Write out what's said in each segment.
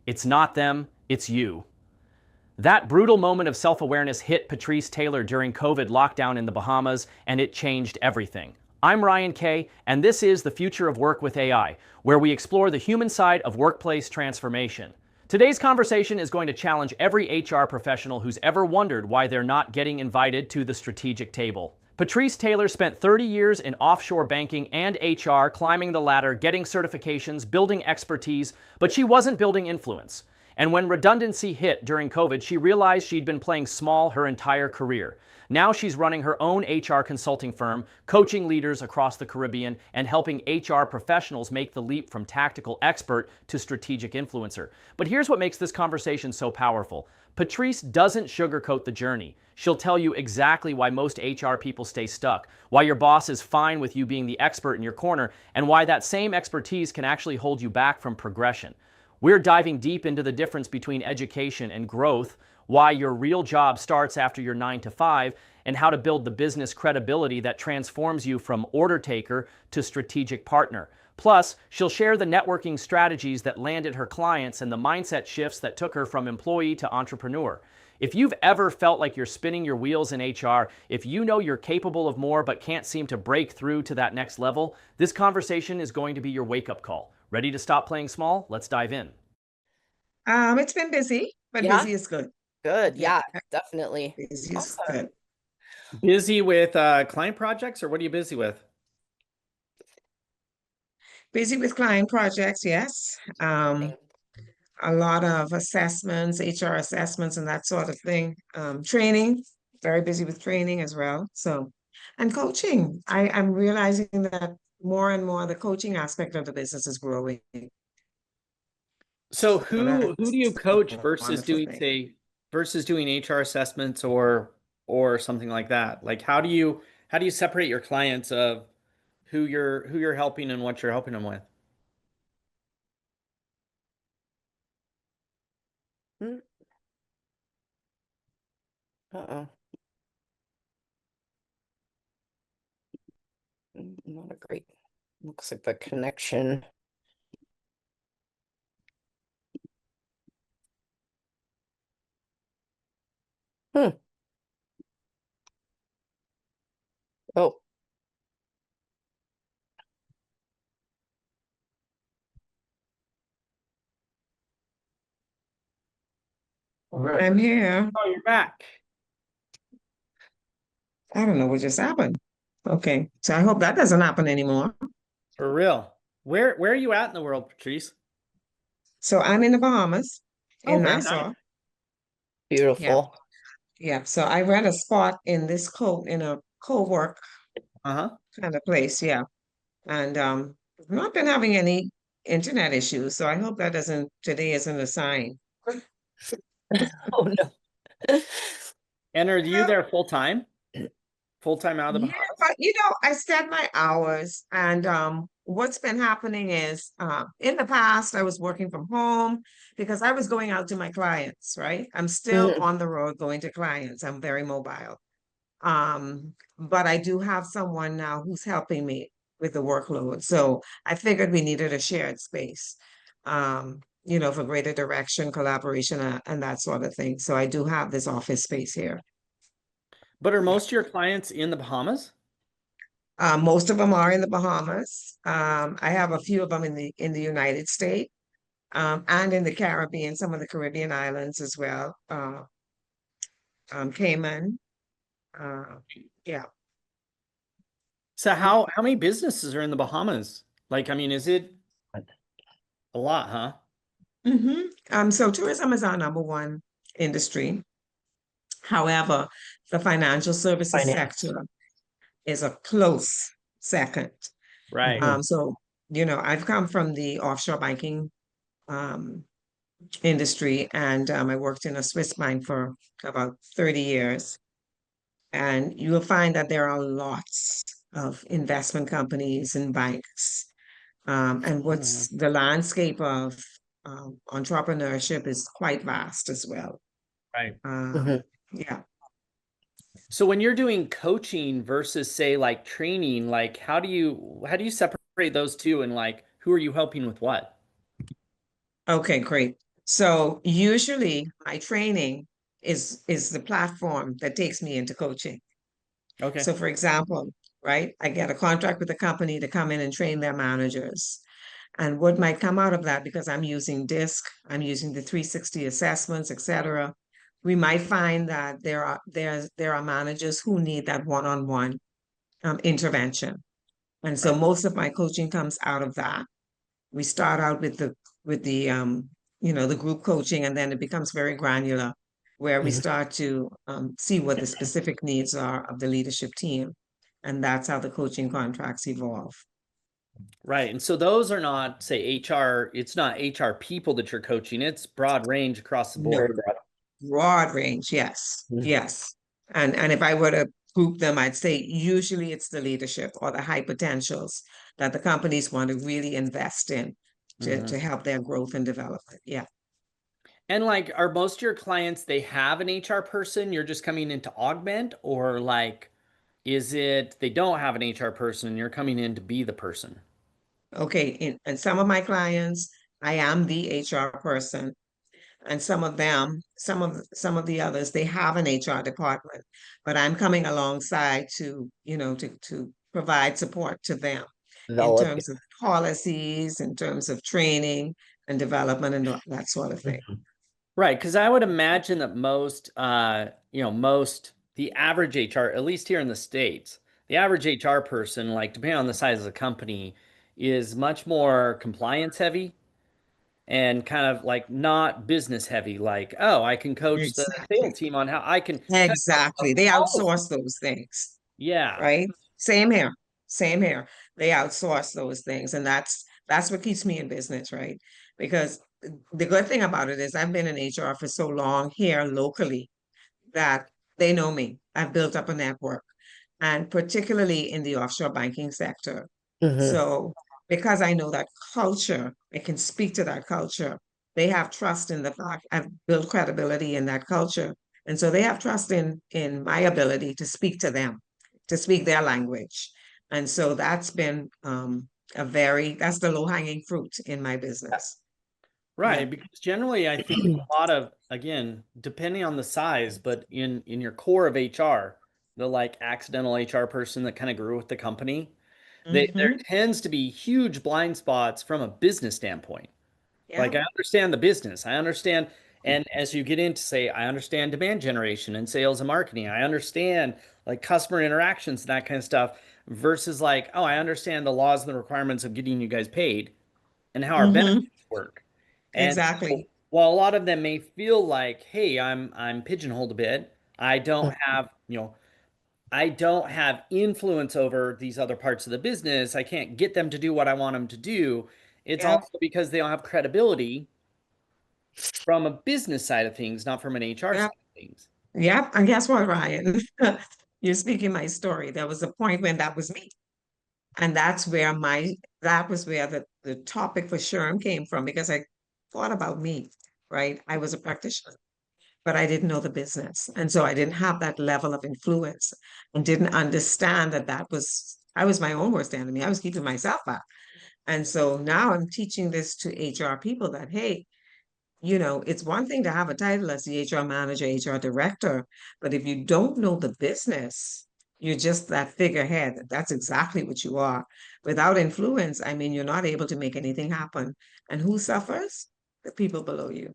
It's not them, it's you. That brutal moment of self-awareness hit Patrice Taylor during COVID lockdown in the Bahamas, and it changed everything. I'm Ryan Kay, and this is The Future of Work with AI, where we explore the human side of workplace transformation. Today's conversation is going to challenge every HR professional who's ever wondered why they're not getting invited to the strategic table. Patrice Taylor spent 30 years in offshore banking and HR, climbing the ladder, getting certifications, building expertise, but she wasn't building influence. And when redundancy hit during COVID, she realized she'd been playing small her entire career. Now she's running her own HR consulting firm, coaching leaders across the Caribbean, and helping HR professionals make the leap from tactical expert to strategic influencer. But here's what makes this conversation so powerful. Patrice doesn't sugarcoat the journey. She'll tell you exactly why most HR people stay stuck, why your boss is fine with you being the expert in your corner, and why that same expertise can actually hold you back from progression. We're diving deep into the difference between education and growth, why your real job starts after your 9 to 5, and how to build the business credibility that transforms you from order taker to strategic partner. Plus, she'll share the networking strategies that landed her clients and the mindset shifts that took her from employee to entrepreneur. If you've ever felt like you're spinning your wheels in HR, if you know you're capable of more but can't seem to break through to that next level, this conversation is going to be your wake-up call. Ready to stop playing small? Let's dive in. It's been busy, but Yeah, busy is good. good. Yeah, Yeah, definitely. busy is Awesome. good. Busy with client projects, or what are you busy with? Busy with client projects, yes. A lot of assessments, HR assessments, and that sort of thing. Training, very busy with training as well. So, and coaching. I'm realizing that more and more the coaching aspect of the business is growing. So So who do that's you coach a versus wonderful doing, thing. say, versus doing HR assessments or something like that? Like how do you separate your clients of who you're helping and what you're helping them with? Mm, Uh-oh. Not a great. Looks like the connection. Hmm. Oh, All right. I'm here. Oh, you're back. I don't know what just happened. Okay, so I hope that doesn't happen anymore. For real. Where are you at in the world, Patrice? So I'm in the Bahamas, Oh, in very nice. Nassau. Yeah. beautiful. Yeah, so I rent a spot in this in a co-work Uh-huh. kind of place, yeah. And I've not been having any internet issues, so I hope that doesn't today isn't a sign. Oh no. And are you Well, there full time? Full time out of the yeah, Bahamas? but I set my hours and what's been happening is in the past I was working from home because I was going out to my clients, right? I'm still Mm, on the road going to clients. I'm very mobile. But I do have someone now who's helping me with the workload. So I figured we needed a shared space, for greater direction, collaboration, and that sort of thing. So I do have this office space here. But are Yeah. most of your clients in the Bahamas? Most of them are in the Bahamas. I have a few of them in the United States, and in the Caribbean, some of the Caribbean islands as well. Cayman. Uh, yeah. So how many businesses are in the Bahamas? Like, I mean, is it a lot, huh? So tourism is our number one industry. However, the financial services finance. sector is a close second. Right. Mhm. So, I've come from the offshore banking um, industry and I worked in a Swiss bank for about 30 years. And you will find that there are lots of investment companies and banks. And Mhm. what's the landscape of entrepreneurship is quite vast as well. Right. Um, Mhm. yeah. So when you're doing coaching versus say like training, like how do you separate those two and like who are you helping with what? Okay, great. So usually my training is the platform that takes me into coaching. Okay. So for example, right, I get a contract with a company to come in and train their managers. And what might come out of that, because I'm using DISC, I'm using the 360 assessments, et cetera, we might find that there are managers who need that one-on-one intervention. And so Right. most of my coaching comes out of that. We start out with the the group coaching, and then it becomes very granular, where we Mhm. start to see what the specific needs are of the leadership team. And that's how the coaching contracts evolve. Right. And so those are not, say, HR, it's not HR people that you're coaching, it's broad range across the No, board. Very broad. broad range, yes, Mhm. yes. And if I were to group them, I'd say usually it's the leadership or the high potentials that the companies want to really invest in Mhm. to help their growth and development. Yeah. And like, are most of your clients, they have an HR person, you're just coming in to augment, or like, is it they don't have an HR person and you're coming in to be the person? Okay. And some of my clients, I am the HR person. And some of the others, they have an HR department, but I'm coming alongside to provide support to them in Develop. terms of policies, in terms of training and development and that sort of thing. Mhm. Right, because I would imagine that most, the average HR, at least here in the States, the average HR person, like depending on the size of the company, is much more compliance heavy and kind of like not business heavy. Like, oh, I can coach the Exactly. sales team on how I can set up a Exactly. They policy. outsource those things, Yeah, right? Same here. Same here. They outsource those things. And that's what keeps me in business, right? Because the good thing about it is I've been in HR for so long here locally that they know me. I've built up a network, and particularly in the offshore banking sector. Mhm. So, because I know that culture, I can speak to that culture. They have trust in the fact I've built credibility in that culture. And so they have trust in my ability to speak to them, to speak their language. And so that's been that's the low-hanging fruit in my business. Yeah. right. Because generally, I think a lot of, again, depending on the size, but in your core of HR, the like accidental HR person that kind of grew with the company, there Hmm. tends to be huge blind spots from a business standpoint. Like Yeah. I understand the business, I understand, and as you get into say, I understand demand generation and sales and marketing, I understand like customer interactions and that kind of stuff, versus like, oh, I understand the laws and the requirements of getting you guys paid and how our benefits Hmm. work. And so Exactly. while a lot of them may feel like, hey, I'm pigeonholed a bit, I don't have, I don't have influence over these other parts of the business. I can't get them to do what I want them to do. It's Yeah. also because they don't have credibility from a business side of things, not from an HR Yeah. side of things. Yep. And guess what, Ryan? You're speaking my story. There was a point when that was me. And that was where the topic for Sherm came from, because I thought about me, right? I was a practitioner, but I didn't know the business. And so I didn't have that level of influence and didn't understand I was my own worst enemy. I was keeping myself up. And so now I'm teaching this to HR people that, hey, it's one thing to have a title as the HR manager, HR director, but if you don't know the business, you're just that figurehead. That's exactly what you are. Without influence, I mean, you're not able to make anything happen. And who suffers? The people below you,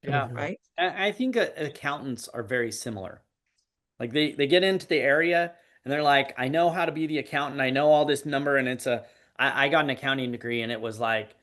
Yeah. Mhm. right? I think accountants are very similar. Like they get into the area and they're like, I know how to be the accountant. I know all this number, and I got an accounting degree, and it was like,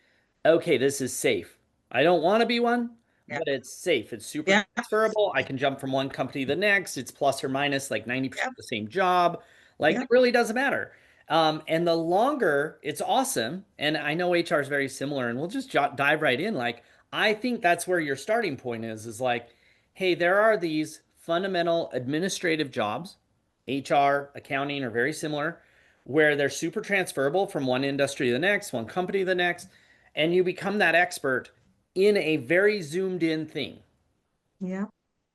okay, this is safe. I don't want to be one, Yeah. but it's safe. It's super Yeah. transferable. I can jump from one company to the next. It's plus or minus like 90% Yeah. the same job. Like Yeah. it really doesn't matter. And the longer it's awesome. And I know HR is very similar, and we'll just dive right in. Like, I think that's where your starting point is like, hey, there are these fundamental administrative jobs, HR, accounting are very similar, where they're super transferable from one industry to the next, one company to the next, and you become that expert in a very zoomed in thing. Yeah.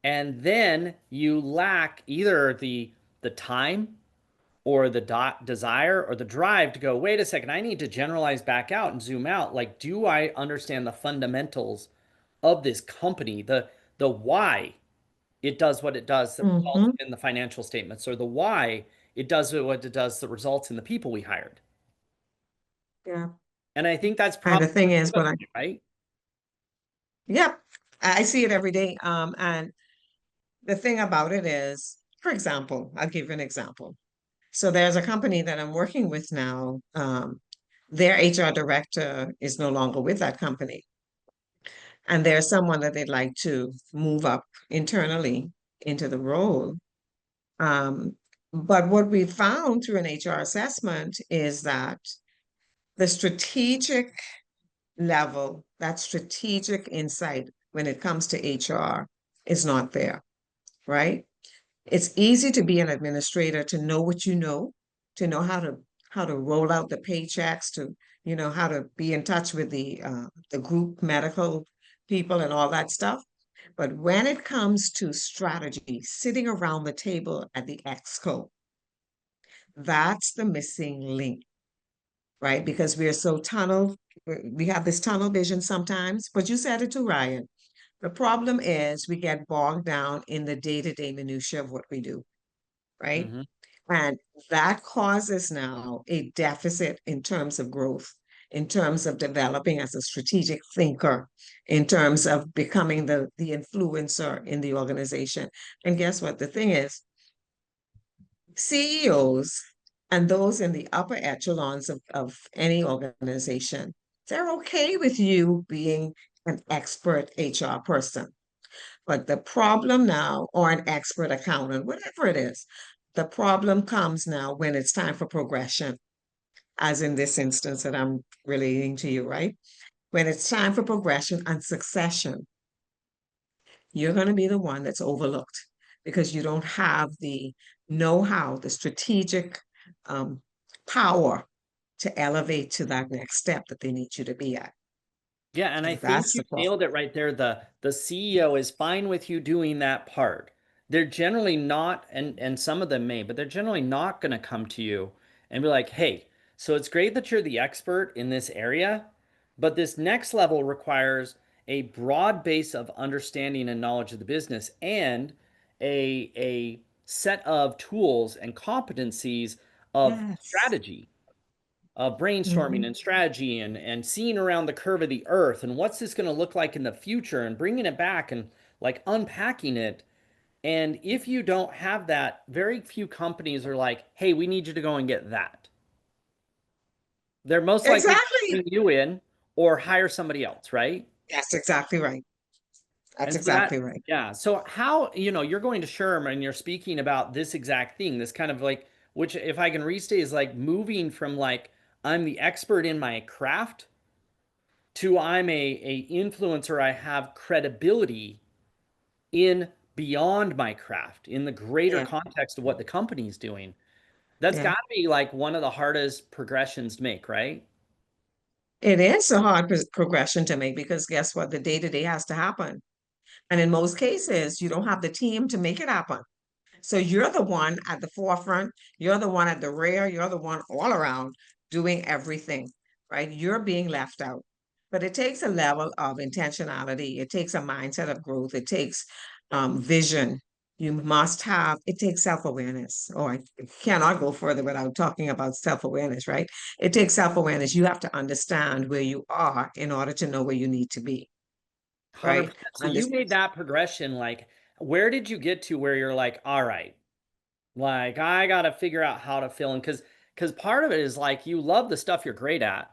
And then you lack either the time or the desire or the drive to go, wait a second, I need to generalize back out and zoom out. Like, do I understand the fundamentals of this company, the why it does what it does that results Mm-hmm. in the financial statements, or the why it does what it does that results in the people we hired. Yeah. And I think that's And the probably thing is, right. yep, I see it every day. And the thing about it is, for example, I'll give you an example. So there's a company that I'm working with now. Their HR director is no longer with that company. And there's someone that they'd like to move up internally into the role. Um, but what we found through an HR assessment is that the strategic level, that strategic insight when it comes to HR is not there, right? It's easy to be an administrator, to know what you know, to know how to roll out the paychecks, to how to be in touch with the group medical people and all that stuff. But when it comes to strategy, sitting around the table at the exco, that's the missing link, right? Because we are so we have this tunnel vision sometimes, but you said it too, Ryan. The problem is we get bogged down in the day-to-day minutia of what we do, right? Mm-hmm. And that causes now a deficit in terms of growth, in terms of developing as a strategic thinker, in terms of becoming the influencer in the organization. And guess what? The thing is, CEOs and those in the upper echelons of any organization, they're okay with you being an expert HR person. But the problem now, or an expert accountant, whatever it is, the problem comes now when it's time for progression, as in this instance that I'm relating to you, right? When it's time for progression and succession, you're going to be the one that's overlooked because you don't have the know-how, the strategic um, power to elevate to that next step that they need you to be at. Yeah, and I So think that's you the problem. nailed it right there. The CEO is fine with you doing that part. They're generally not, and some of them may, but they're generally not going to come to you and be like, "Hey, so it's great that you're the expert in this area, but this next level requires a broad base of understanding and knowledge of the business and a set of tools and competencies of Yes. strategy." Brainstorming Mhm. and strategy and seeing around the curve of the earth and what's this going to look like in the future and bringing it back and like unpacking it. And if you don't have that, very few companies are like, hey, we need you to go and get that. They're most likely to Exactly. bring you in or hire somebody else, right? That's exactly right. That's And so that, exactly right. yeah. So how, you're going to SHRM and you're speaking about this exact thing, this kind of like, which if I can restate is like moving from like, I'm the expert in my craft to I'm a influencer, I have credibility in beyond my craft in the greater Yeah. context of what the company's doing. That's Yeah. got to be like one of the hardest progressions to make, right? It is a hard progression to make because guess what? The day-to-day has to happen. And in most cases, you don't have the team to make it happen. So you're the one at the forefront, you're the one at the rear, you're the one all around doing everything, right? You're being left out. But it takes a level of intentionality, it takes a mindset of growth, it takes vision. You must have, it takes self-awareness. Oh, I cannot go further without talking about self-awareness, right? It takes self-awareness. You have to understand where you are in order to know where you need to be, right? 100%. So you Understand. made that progression. Like, where did you get to where you're like, all right, like I got to figure out how to fill in? Because part of it is like you love the stuff you're great at.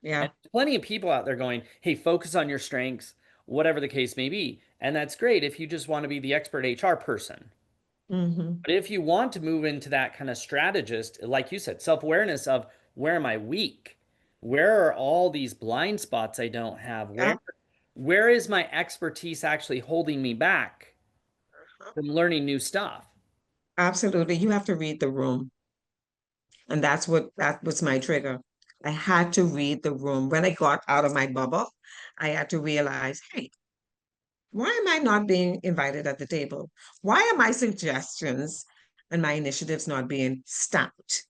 And Yeah. plenty of people out there going, hey, focus on your strengths, whatever the case may be. And that's great if you just want to be the expert HR person. Hmm. But if you want to move into that kind of strategist, like you said, self-awareness of where am I weak? Where are all these blind spots I don't have? Yeah. Where is my expertise actually holding me back from learning new stuff? Absolutely. You have to read the room. And that was my trigger. I had to read the room. When I got out of my bubble, I had to realize, hey, why am I not being invited at the table? Why are my suggestions and my initiatives not being stamped?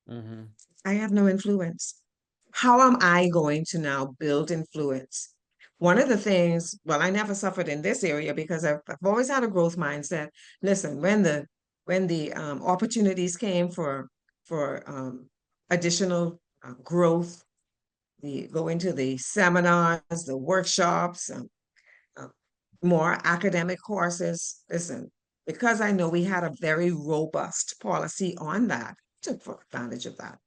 Hmm. I have no influence. How am I going to now build influence one of the things, well, I never suffered in this area because I've always had a growth mindset. Listen, when the opportunities came for additional growth, the go into the seminars, the workshops, uh, more academic courses. Listen, because I know we had a very robust policy on that, took full advantage of that.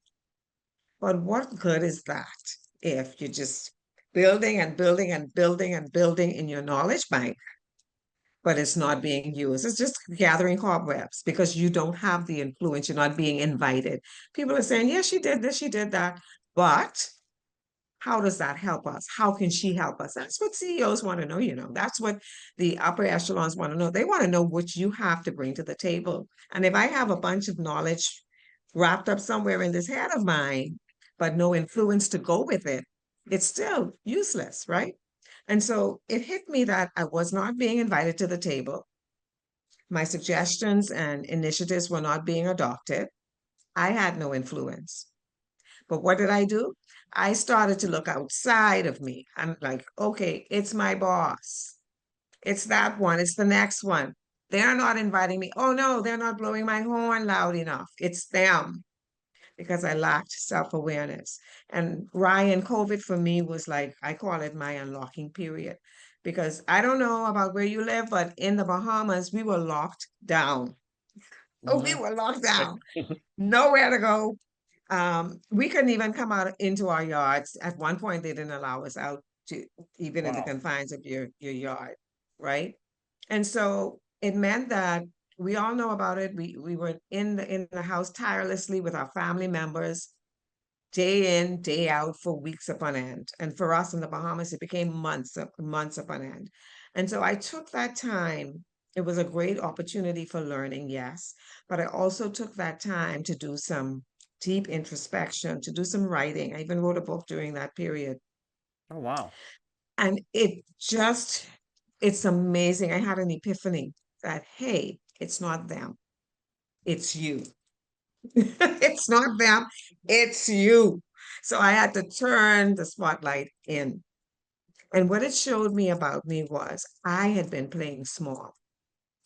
But what good is that if you're just building and building and building and building in your knowledge bank, but it's not being used? It's just gathering cobwebs because you don't have the influence. You're not being invited. People are saying, yes, she did this, she did that. But how does that help us? How can she help us? That's what CEOs want to know. That's what the upper echelons want to know. They want to know what you have to bring to the table. And if I have a bunch of knowledge wrapped up somewhere in this head of mine, but no influence to go with it, it's still useless, right? And so it hit me that I was not being invited to the table. My suggestions and initiatives were not being adopted. I had no influence. But what did I do? I started to look outside of me. I'm like, okay, it's my boss. It's that one. It's the next one. They're not inviting me. Oh no, they're not blowing my horn loud enough. It's them because I lacked self-awareness. And Ryan, COVID for me was like, I call it my unlocking period. Because I don't know about where you live, but in the Bahamas, we were locked down. Oh, we were locked down. Nowhere to go. We couldn't even come out into our yards. At one point, they didn't allow us out to even in the Wow. confines of your yard, right? And so it meant that we all know about it. We were in the house tirelessly with our family members, day in, day out for weeks upon end. And for us in the Bahamas, it became months upon end. And so I took that time. It was a great opportunity for learning, yes, but I also took that time to do some deep introspection, to do some writing. I even wrote a book during that period. Oh, wow. And it's amazing. I had an epiphany that, hey, it's not them, it's you. It's not them, it's you. So I had to turn the spotlight in. And what it showed me about me was I had been playing small.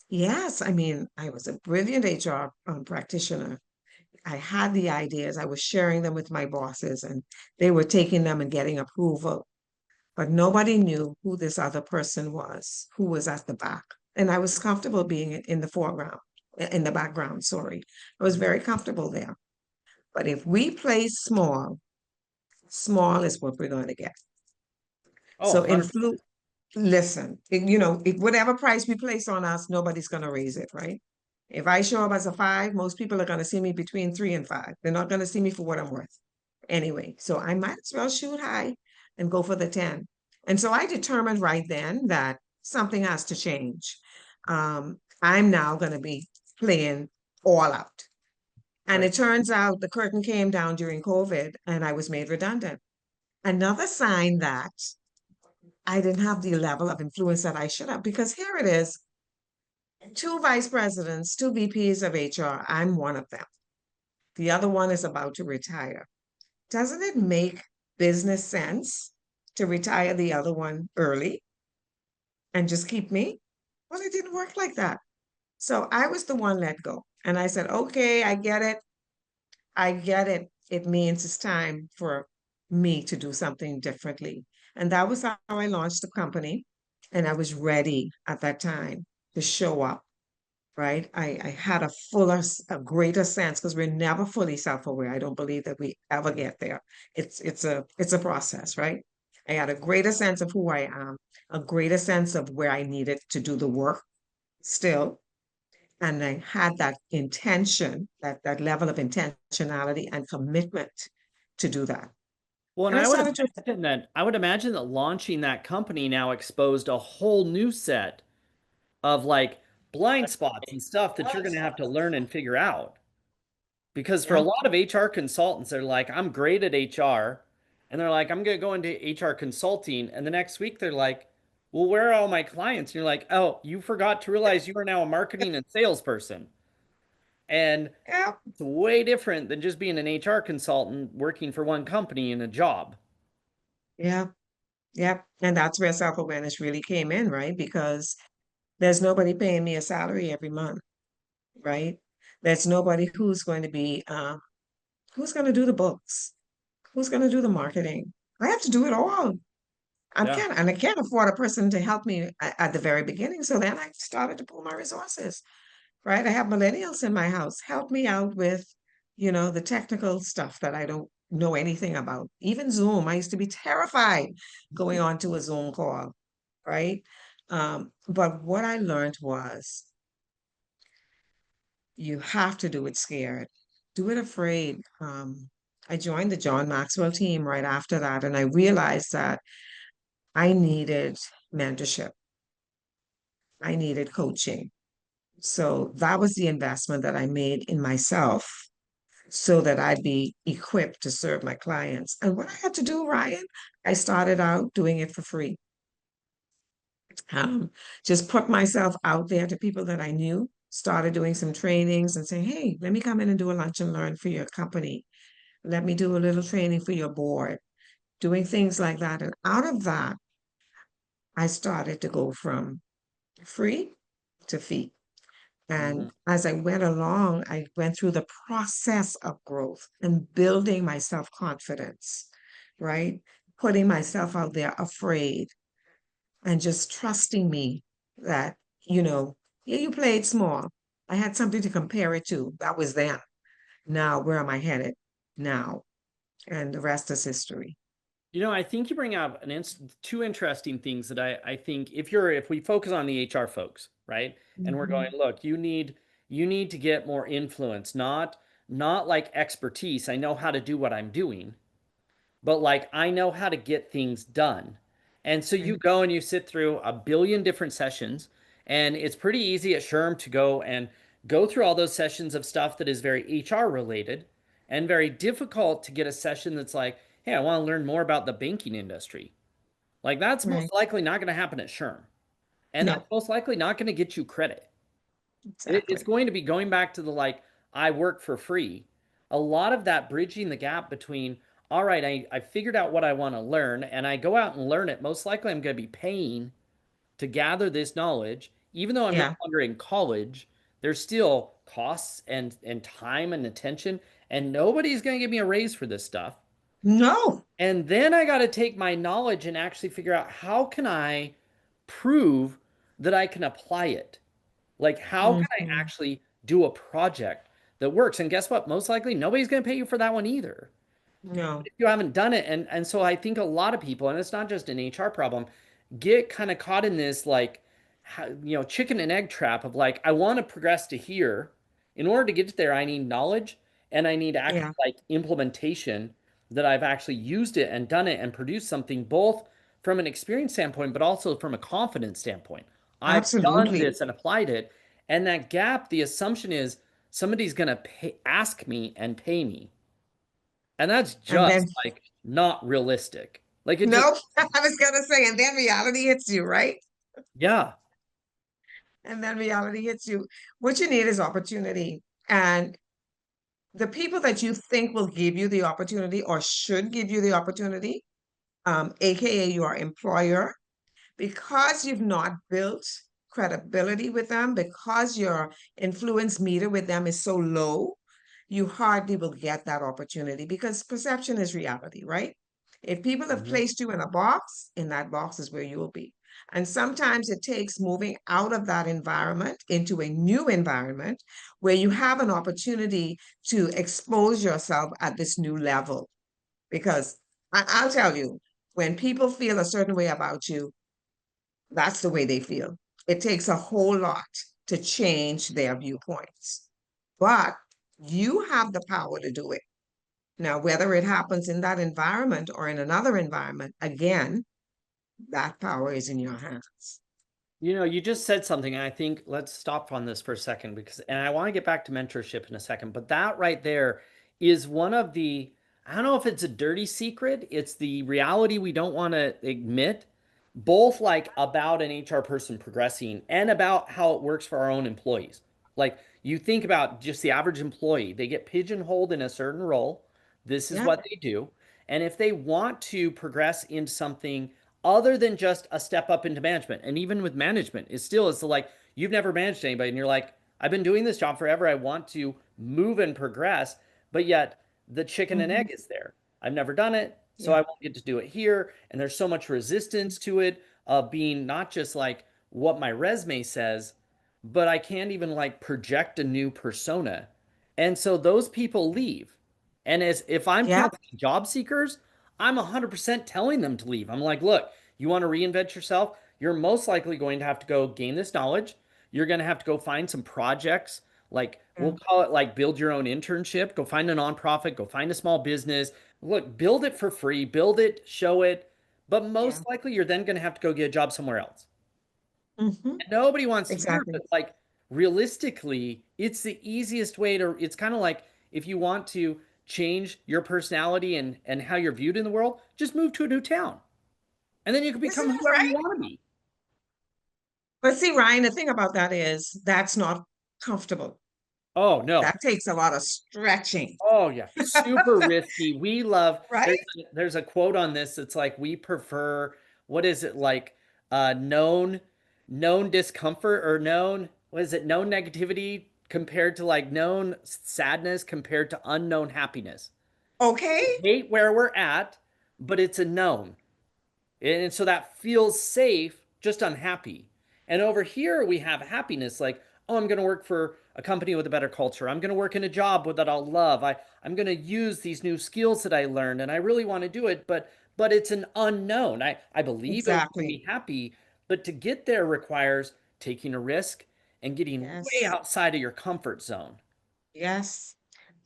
Yes, I mean, I was a brilliant HR practitioner. I had the ideas, I was sharing them with my bosses, and they were taking them and getting approval. But nobody knew who this other person was, who was at the back. And I was comfortable being in the foreground, in the background, sorry. I was very comfortable there. But if we play small, small is what we're going to get. Oh, So 100%. listen, if whatever price we place on us, nobody's going to raise it, right? If I show up as a 5, most people are going to see me between 3 and 5. They're not going to see me for what I'm worth. Anyway, so I might as well shoot high and go for the 10. And so I determined right then that something has to change. I'm now going to be playing all out. And Right. it turns out the curtain came down during COVID and I was made redundant. Another sign that I didn't have the level of influence that I should have, because here it is, 2 vice presidents, 2 VPs of HR. I'm one of them. The other one is about to retire. Doesn't it make business sense to retire the other one early and just keep me? Well, it didn't work like that. So I was the one let go. And I said, okay, I get it. I get it. It means it's time for me to do something differently. And that was how I launched the company. And I was ready at that time to show up, right? I had a greater sense because we're never fully self-aware. I don't believe that we ever get there. It's a process, right? I had a greater sense of who I am, a greater sense of where I needed to do the work still, and I had that intention, that level of intentionality and commitment to do that. Well, and And I started to, I would imagine that launching that company now exposed a whole new set of like blind spots and stuff that you're going to have to learn and figure out. Because for a yeah, lot of HR consultants, they're like, I'm great at HR. And they're like, I'm going to go into HR consulting. And the next week they're like, well, where are all my clients? And you're like, oh, you forgot to realize you are now a marketing and salesperson. And yeah, it's way different than just being an HR consultant working for one company in a job. yeah. Yep. And that's where self-awareness really came in, right? Because there's nobody paying me a salary every month, right? There's nobody who's going to do the books, who's going to do the marketing. I have to do it all. Yeah. I can't afford a person to help me at the very beginning. So then I started to pull my resources, right? I have millennials in my house. Help me out with, the technical stuff that I don't know anything about. Even Zoom, I used to be terrified going on to a Zoom call, right? But what I learned was you have to do it scared, do it afraid. I joined the John Maxwell team right after that, and I realized that I needed mentorship. I needed coaching. So that was the investment that I made in myself so that I'd be equipped to serve my clients. And what I had to do, Ryan, I started out doing it for free. Um, just put myself out there to people that I knew, started doing some trainings and say, hey, let me come in and do a lunch and learn for your company. Let me do a little training for your board, doing things like that. And out of that, I started to go from free to fee. Hmm. And as I went along, I went through the process of growth and building my self-confidence, right? Putting myself out there afraid and just trusting me that, yeah, you played small. I had something to compare it to. That was then. Now, where am I headed now? And the rest is history. I think you bring up two interesting things that I think if we focus on the HR folks, right? And we're going, Mhm. look, you need to get more influence, not like expertise. I know how to do what I'm doing, but like I know how to get things done. And so you Right, go and you sit through a billion different sessions, and it's pretty easy at SHRM to go and go through all those sessions of stuff that is very HR related, and very difficult to get a session that's like, hey, I want to learn more about the banking industry. Like that's right. most likely not going to happen at SHRM. And No, that's most likely not going to get you credit. It's exactly. going to be going back to the like, I work for free. A lot of that bridging the gap between, all right, I figured out what I want to learn and I go out and learn it. Most likely I'm going to be paying to gather this knowledge. Even though I'm no Yeah. longer in college, there's still costs and time and attention. And nobody's going to give me a raise for this stuff. No. And then I got to take my knowledge and actually figure out how can I prove that I can apply it? Like, how can I Mhm. actually do a project that works? And guess what? Most likely, nobody's going to pay you for that one either. No. If you haven't done it, and so I think a lot of people, and it's not just an HR problem, get kind of caught in this like, chicken and egg trap of like, I want to progress to here. In order to get to there, I need knowledge and I need actually Yeah. like implementation that I've actually used it and done it and produced something both from an experience standpoint, but also from a confidence standpoint. I've done Absolutely. this and applied it. And that gap, the assumption is somebody's going to ask me and pay me. And that's And then, just like not realistic. Like it just, nope, I was gonna say, and then reality hits you, right? yeah. And then reality hits you. What you need is opportunity. And the people that you think will give you the opportunity or should give you the opportunity, aka your employer, because you've not built credibility with them, because your influence meter with them is so low, you hardly will get that opportunity because perception is reality, right? If people have Mhm. placed you in a box, in that box is where you will be. And sometimes it takes moving out of that environment into a new environment where you have an opportunity to expose yourself at this new level. Because I'll tell you, when people feel a certain way about you, that's the way they feel. It takes a whole lot to change their viewpoints, but you have the power to do it. Now, whether it happens in that environment or in another environment, again, that power is in your hands. You just said something, and I think let's stop on this for a second and I want to get back to mentorship in a second, but that right there is one of I don't know if it's a dirty secret, it's the reality we don't want to admit, both like about an HR person progressing and about how it works for our own employees. Like you think about just the average employee, they get pigeonholed in a certain role. This is Yep. what they do. And if they want to progress into something other than just a step up into management. And even with management, it's like you've never managed anybody and you're like, I've been doing this job forever. I want to move and progress, but yet the chicken and Hmm. egg is there. I've never done it, so I Yeah. won't get to do it here. And there's so much resistance to it of being not just like what my resume says, but I can't even like project a new persona. And so those people leave. And as if I'm Yeah. counseling job seekers, I'm 100% telling them to leave. I'm like, look, you want to reinvent yourself? You're most likely going to have to go gain this knowledge. You're going to have to go find some projects, like we'll Yeah. call it like build your own internship, go find a nonprofit, go find a small business. Look, build it for free, build it, show it. But Yeah. most likely you're then going to have to go get a job somewhere else. Hmm. And nobody wants to hear it, Exactly. but like realistically, it's the easiest way to, it's kind of like if you want to change your personality and how you're viewed in the world, just move to a new town. And then you can Isn't become that whoever you right? want to be. But see, Ryan, the thing about that is that's not comfortable. Oh no. That takes a lot of stretching. Oh yeah. Super risky. We love Right? there's a quote on this. It's like we prefer what is it like known discomfort or known what is it known negativity compared to like known sadness compared to unknown happiness. Okay. Hate where we're at, but it's a known. And so that feels safe, just unhappy. And over here, we have happiness like, oh, I'm going to work for a company with a better culture. I'm going to work in a job that I'll love. I'm going to use these new skills that I learned and I really want to do it, but it's an unknown. I believe it'll make Exactly. me happy, but to get there requires taking a risk and getting way Yes. outside of your comfort zone. Yes.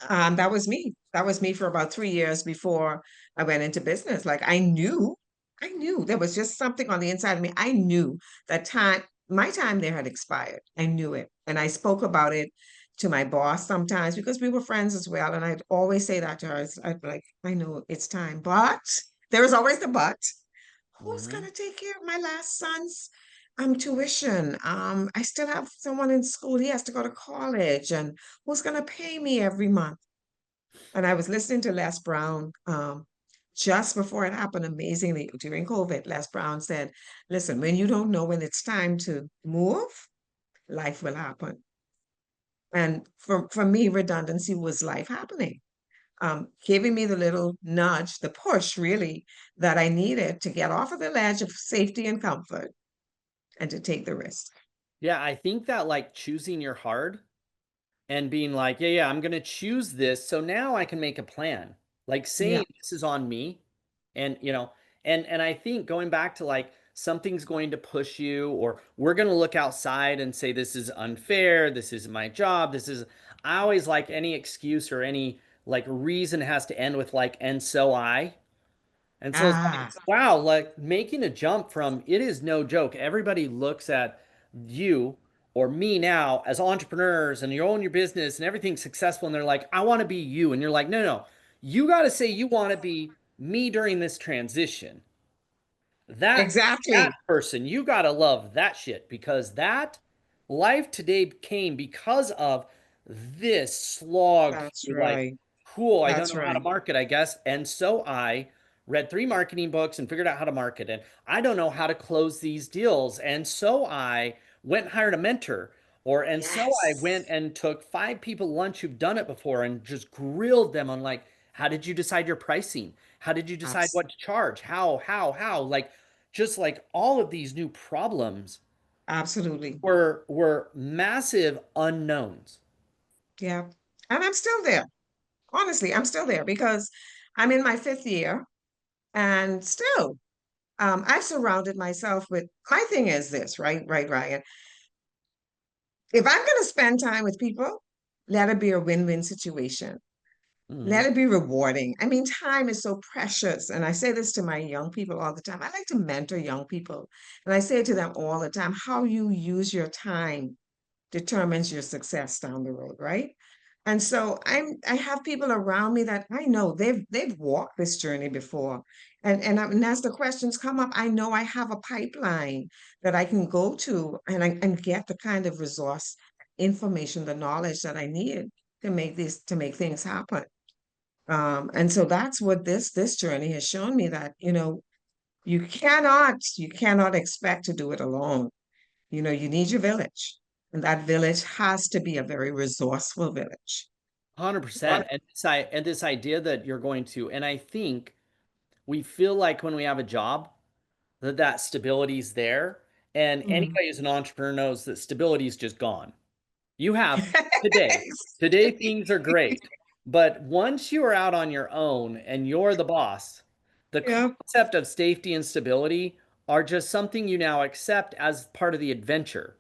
That was me. That was me for about 3 years before I went into business. Like I knew there was just something on the inside of me. I knew that my time there had expired. I knew it. And I spoke about it to my boss sometimes because we were friends as well. And I'd always say that to her. I'd be like, I know it's time, but there was always the but. Who's Hmm. gonna take care of my last son's tuition? I still have someone in school. He has to go to college, and who's gonna pay me every month? And I was listening to Les Brown just before it happened, amazingly during COVID. Les Brown said, "Listen, when you don't know when it's time to move, life will happen." And for me, redundancy was life happening, giving me the little nudge, the push, really, that I needed to get off of the ledge of safety and comfort and to take the risk. Yeah, I think that like choosing your hard and being like, yeah, yeah, I'm going to choose this. So now I can make a plan. Like Yeah. saying this is on me. And, and I think going back to like something's going to push you, or we're going to look outside and say, this is unfair. This isn't my job. I always like any excuse or any like reason has to end with like, and so I. And so it's like, Ah, wow, like making a jump from it is no joke. Everybody looks at you or me now as entrepreneurs and you own your business and everything's successful. And they're like, I want to be you. And you're like, no, no, you got to say you want to be me during this transition. That exactly. person, you gotta love that shit because that life today came because of this slog That's through like, right. cool, I don't That's know how to right. market, I guess. And so I read 3 marketing books and figured out how to market. And I don't know how to close these deals. And so I went and hired a mentor. And so I went Yes. and took 5 people lunch who've done it before and just grilled them on like, how did you decide your pricing? How did you decide Abs what to charge? How? Like just like all of these new problems Absolutely. were massive unknowns. Yeah. And I'm still there. Honestly, I'm still there because I'm in my fifth year and still I've surrounded myself with my thing is this, right, Ryan. If I'm going to spend time with people, let it be a win-win situation. Mhm. Let it be rewarding. I mean, time is so precious. And I say this to my young people all the time. I like to mentor young people. And I say to them all the time, how you use your time determines your success down the road, right? And so I have people around me that I know they've walked this journey before. And as the questions come up, I know I have a pipeline that I can go to and get the kind of resource, information, the knowledge that I need to make things happen. And so that's what this journey has shown me that, you cannot expect to do it alone. You know, you need your village, and that village has to be a very resourceful village. 100%. And this idea that you're going to, and I think we feel like when we have a job that stability's there. And Mm. anybody who's an entrepreneur knows that stability is just gone. You have today. Today things are great. But once you are out on your own and you're the boss, the Yeah, concept of safety and stability are just something you now accept as part of the adventure.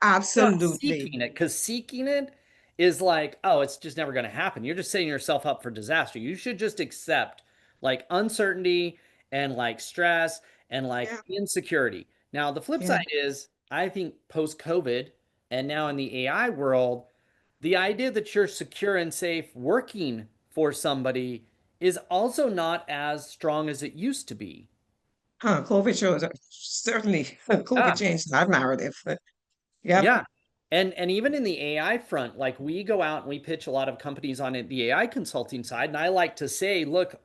You're not absolutely. seeking it, because seeking it is like, oh, it's just never going to happen. You're just setting yourself up for disaster. You should just accept like uncertainty and like stress and like Yeah, insecurity. Now, the flip yeah. side is, I think post COVID and now in the AI world, the idea that you're secure and safe working for somebody is also not as strong as it used to be. COVID shows certainly COVID Yeah. changed that narrative. Yep. Yeah. And even in the AI front, like we go out and we pitch a lot of companies on the AI consulting side. And I like to say, look,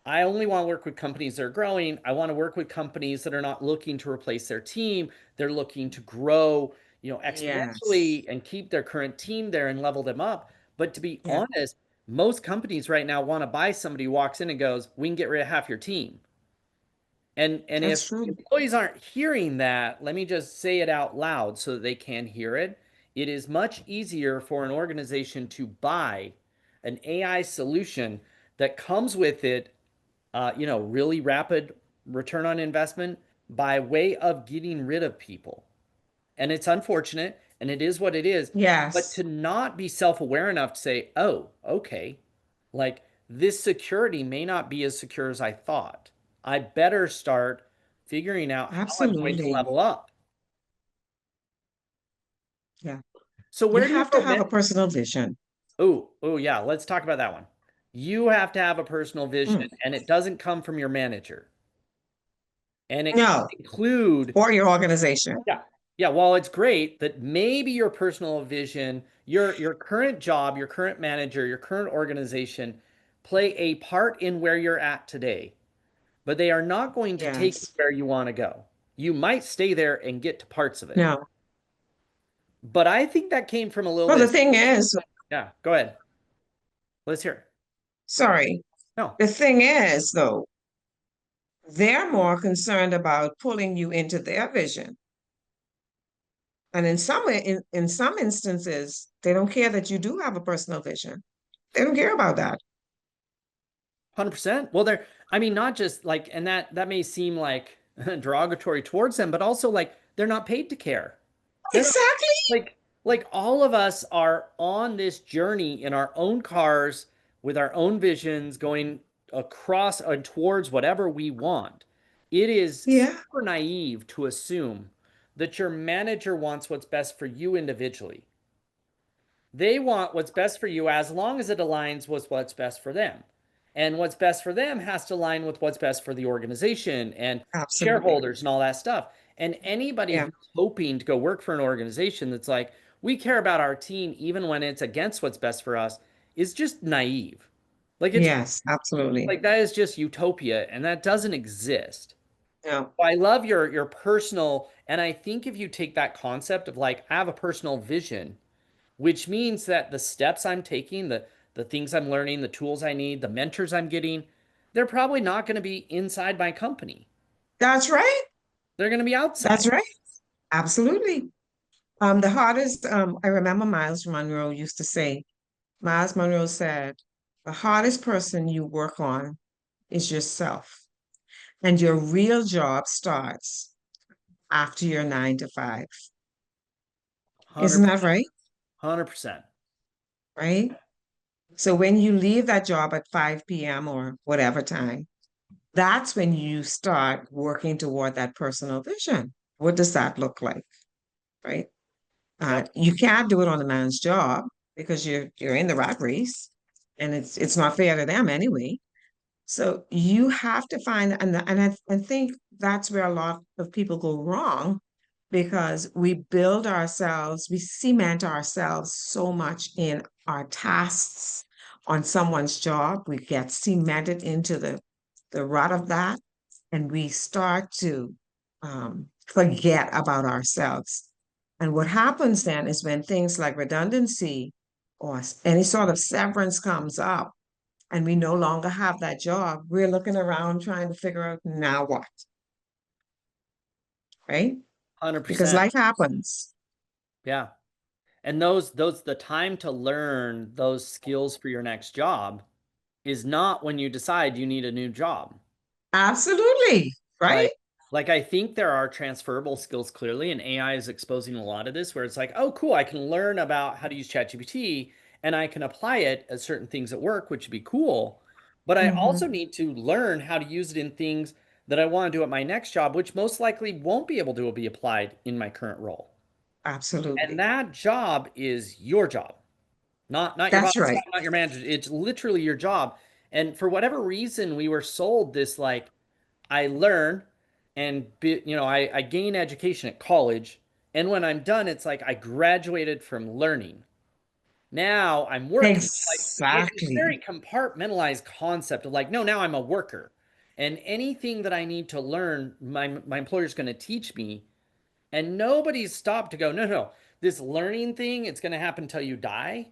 I only want to work with companies that are growing. I want to work with companies that are not looking to replace their team. They're looking to grow, Yes. exponentially and keep their current team there and level them up. But to be Yeah, honest, most companies right now want to buy somebody who walks in and goes, we can get rid of half your team. And that's if true. employees aren't hearing that, let me just say it out loud so that they can hear it. It is much easier for an organization to buy an AI solution that comes with it, really rapid return on investment by way of getting rid of people. And it's unfortunate and it is what it is. But Yes, to not be self aware enough to say, oh, okay, like this security may not be as secure as I thought. I better start figuring out how I'm going to absolutely. level up. Yeah. So You where do you have to go, have Ben? a personal vision. Oh, yeah. Let's talk about that one. You have to have a personal vision, Mm. and it doesn't come from your manager. And it can No, include, for your organization. yeah, yeah. While it's great that maybe your personal vision, your current job, your current manager, your current organization play a part in where you're at today, but they are not going to take you Yes. where you want to go. You might stay there and get to parts of it. No. But I think that came from a little Well, the bit. thing is, Yeah, go ahead. Let's hear it. sorry, No, the thing is, though, they're more concerned about pulling you into their vision. And in some instances, they don't care that you do have a personal vision. They don't care about that. 100%. Well, I mean, not just like, and that may seem like derogatory towards them, but also like they're not paid to care. They're not Exactly. like all of us are on this journey in our own cars with our own visions going across and towards whatever we want. It is Yeah. super naive to assume that your manager wants what's best for you individually. They want what's best for you as long as it aligns with what's best for them. And what's best for them has to align with what's best for the organization and Absolutely. shareholders and all that stuff. And anybody Yeah. who's hoping to go work for an organization that's like, we care about our team even when it's against what's best for us is just naive. Like it's Yes, absolutely. like that is just utopia and that doesn't exist. No, I love your personal, and I think if you take that concept of like I have a personal vision, which means that the steps I'm taking, the things I'm learning, the tools I need, the mentors I'm getting, they're probably not going to be inside my company. that's right. They're going to be That's outside. right. Absolutely. The hardest, I remember Miles Monroe used to say, Miles Monroe said, the hardest person you work on is yourself. And your real job starts after your 9 to 5. Isn't 100%. that right? 100%. Right? So when you leave that job at 5 p.m. or whatever time, that's when you start working toward that personal vision. What does that look like? Right? Yep. You can't do it on the man's job because you're in the rat race, and it's not fair to them anyway. So you have to find, and I think that's where a lot of people go wrong because we build ourselves, we cement ourselves so much in our tasks on someone's job. We get cemented into the rut of that. and we start to forget about ourselves. And what happens then is when things like redundancy or any sort of severance comes up, and we no longer have that job, we're looking around trying to figure out now what, right? Because 100%. life happens. Yeah. And the time to learn those skills for your next job is not when you decide you need a new job. Absolutely, right? Like, like I think there are transferable skills clearly, and AI is exposing a lot of this where it's like, oh, cool, I can learn about how to use ChatGPT and I can apply it as certain things at work, which would be cool. But I also Hmm. need to learn how to use it in things that I want to do at my next job, which most likely won't be able to be applied in my current role. And Absolutely. that job is your job, not your That's boss's right. job, not your manager. It's literally your job. And for whatever reason, we were sold this like I learn and I gain education at college. And when I'm done, it's like I graduated from learning. Now I'm working. Like it's a very Exactly. compartmentalized concept of like, no, now I'm a worker. And anything that I need to learn, my employer's going to teach me. And nobody's stopped to go, no, no, this learning thing, it's going to happen until you die.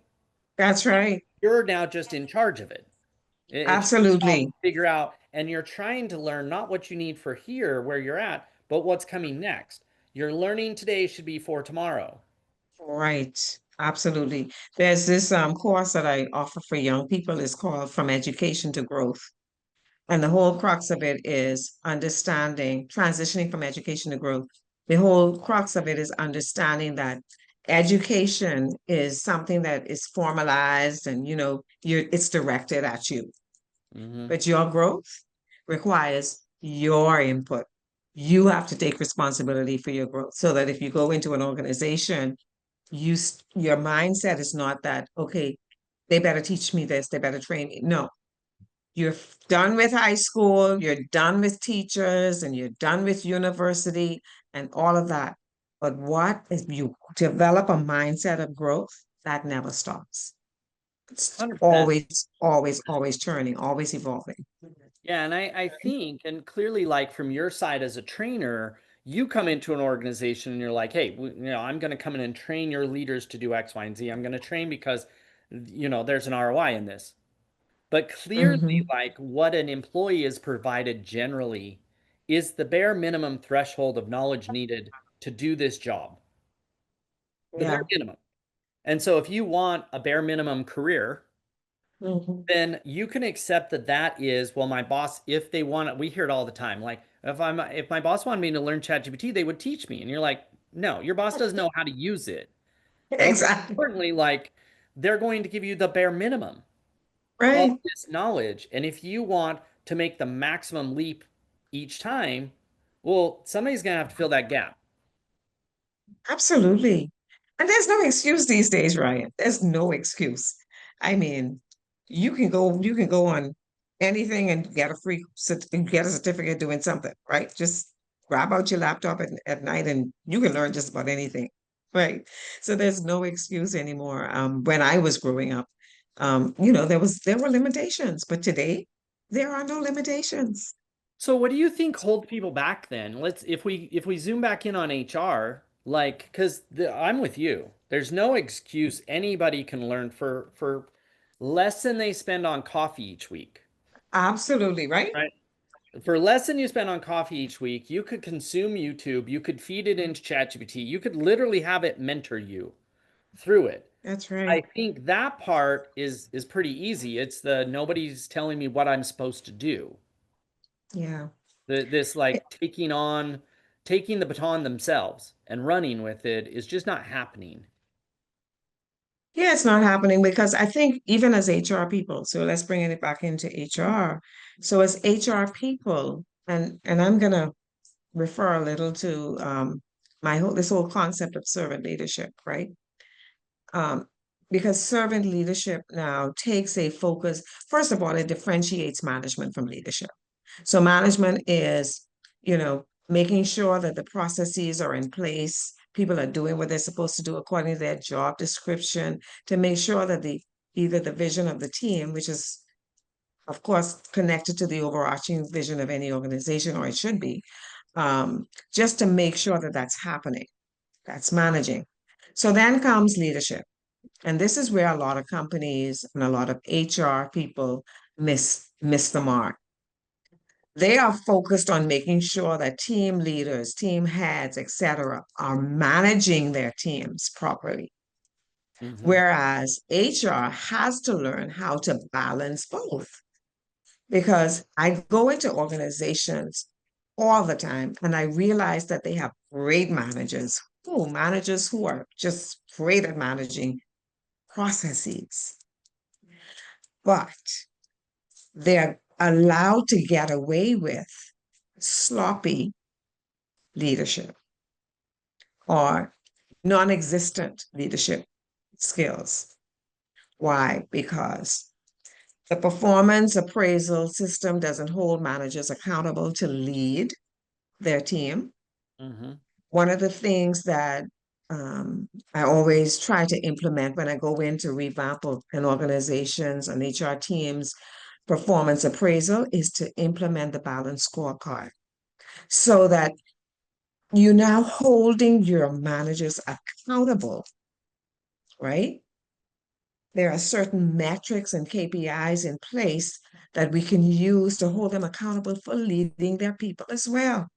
That's right. You're now just in charge of it. It's your job Absolutely. to figure out, and you're trying to learn not what you need for here, where you're at, but what's coming next. Your learning today should be for tomorrow. Right. Absolutely. There's this course that I offer for young people. It's called From Education to Growth. And the whole crux of it is understanding, transitioning from education to growth. The whole crux of it is understanding that education is something that is formalized and it's directed at you. Hmm. But your growth requires your input. You have to take responsibility for your growth so that if you go into an organization, your mindset is not that, okay, they better teach me this, they better train me. No, you're done with high school, you're done with teachers, and you're done with university and all of that. But what if you develop a mindset of growth that never stops? It's 100%. always, always, always churning, always evolving. Yeah, and I think, and clearly, like from your side as a trainer, you come into an organization and you're like, hey, I'm going to come in and train your leaders to do X, Y, and Z. I'm going to train because, there's an ROI in this. But clearly, Hmm. like what an employee is provided generally is the bare minimum threshold of knowledge needed to do this job, the bare Yeah. minimum. And so, if you want a bare minimum career, Hmm. then you can accept that that is, well, my boss, if they want it, we hear it all the time. Like, if my boss wanted me to learn ChatGPT, they would teach me. And you're like, no, your boss doesn't know how to use it. Or more Exactly. importantly, like, they're going to give you the bare minimum of Right. this knowledge. And if you want to make the maximum leap each time, well, somebody's going to have to fill that gap. Absolutely. And there's no excuse these days, Ryan. There's no excuse. I mean, you can go on anything and get get a certificate doing something, right? Just grab out your laptop at night and you can learn just about anything, right? So there's no excuse anymore. When I was growing up, there were limitations, but today there are no limitations. So what do you think holds people back then? Let's if we zoom back in on HR, like because I'm with you. There's no excuse anybody can learn for less than they spend on coffee each week. Absolutely, right? Right. For less than you spend on coffee each week, you could consume YouTube, you could feed it into ChatGPT, you could literally have it mentor you through it. That's I right. think that part is pretty easy. It's the nobody's telling me what I'm supposed to do. Yeah. This like taking the baton themselves and running with it is just not happening. Yeah, it's not happening because I think even as HR people, so let's bring it back into HR. So as HR people, and I'm gonna refer a little to this whole concept of servant leadership, right? Um, because servant leadership now takes a focus, first of all, it differentiates management from leadership. So management is, making sure that the processes are in place, people are doing what they're supposed to do according to their job description to make sure that either the vision of the team, which is of course, connected to the overarching vision of any organization, or it should be, just to make sure that that's happening, that's managing. So then comes leadership. And this is where a lot of companies and a lot of HR people miss the mark. They are focused on making sure that team leaders, team heads, etc., are managing their teams properly. Whereas HR has to learn how to balance both. Because I go into organizations all the time and I realize that they have great managers who are just great at managing processes, but they're allowed to get away with sloppy leadership or non-existent leadership skills. Why? Because the performance appraisal system doesn't hold managers accountable to lead their team. One of the things that I always try to implement when I go in to revamp an organization's and HR team's performance appraisal is to implement the balanced scorecard so that you're now holding your managers accountable, right? There are certain metrics and KPIs in place that we can use to hold them accountable for leading their people as well.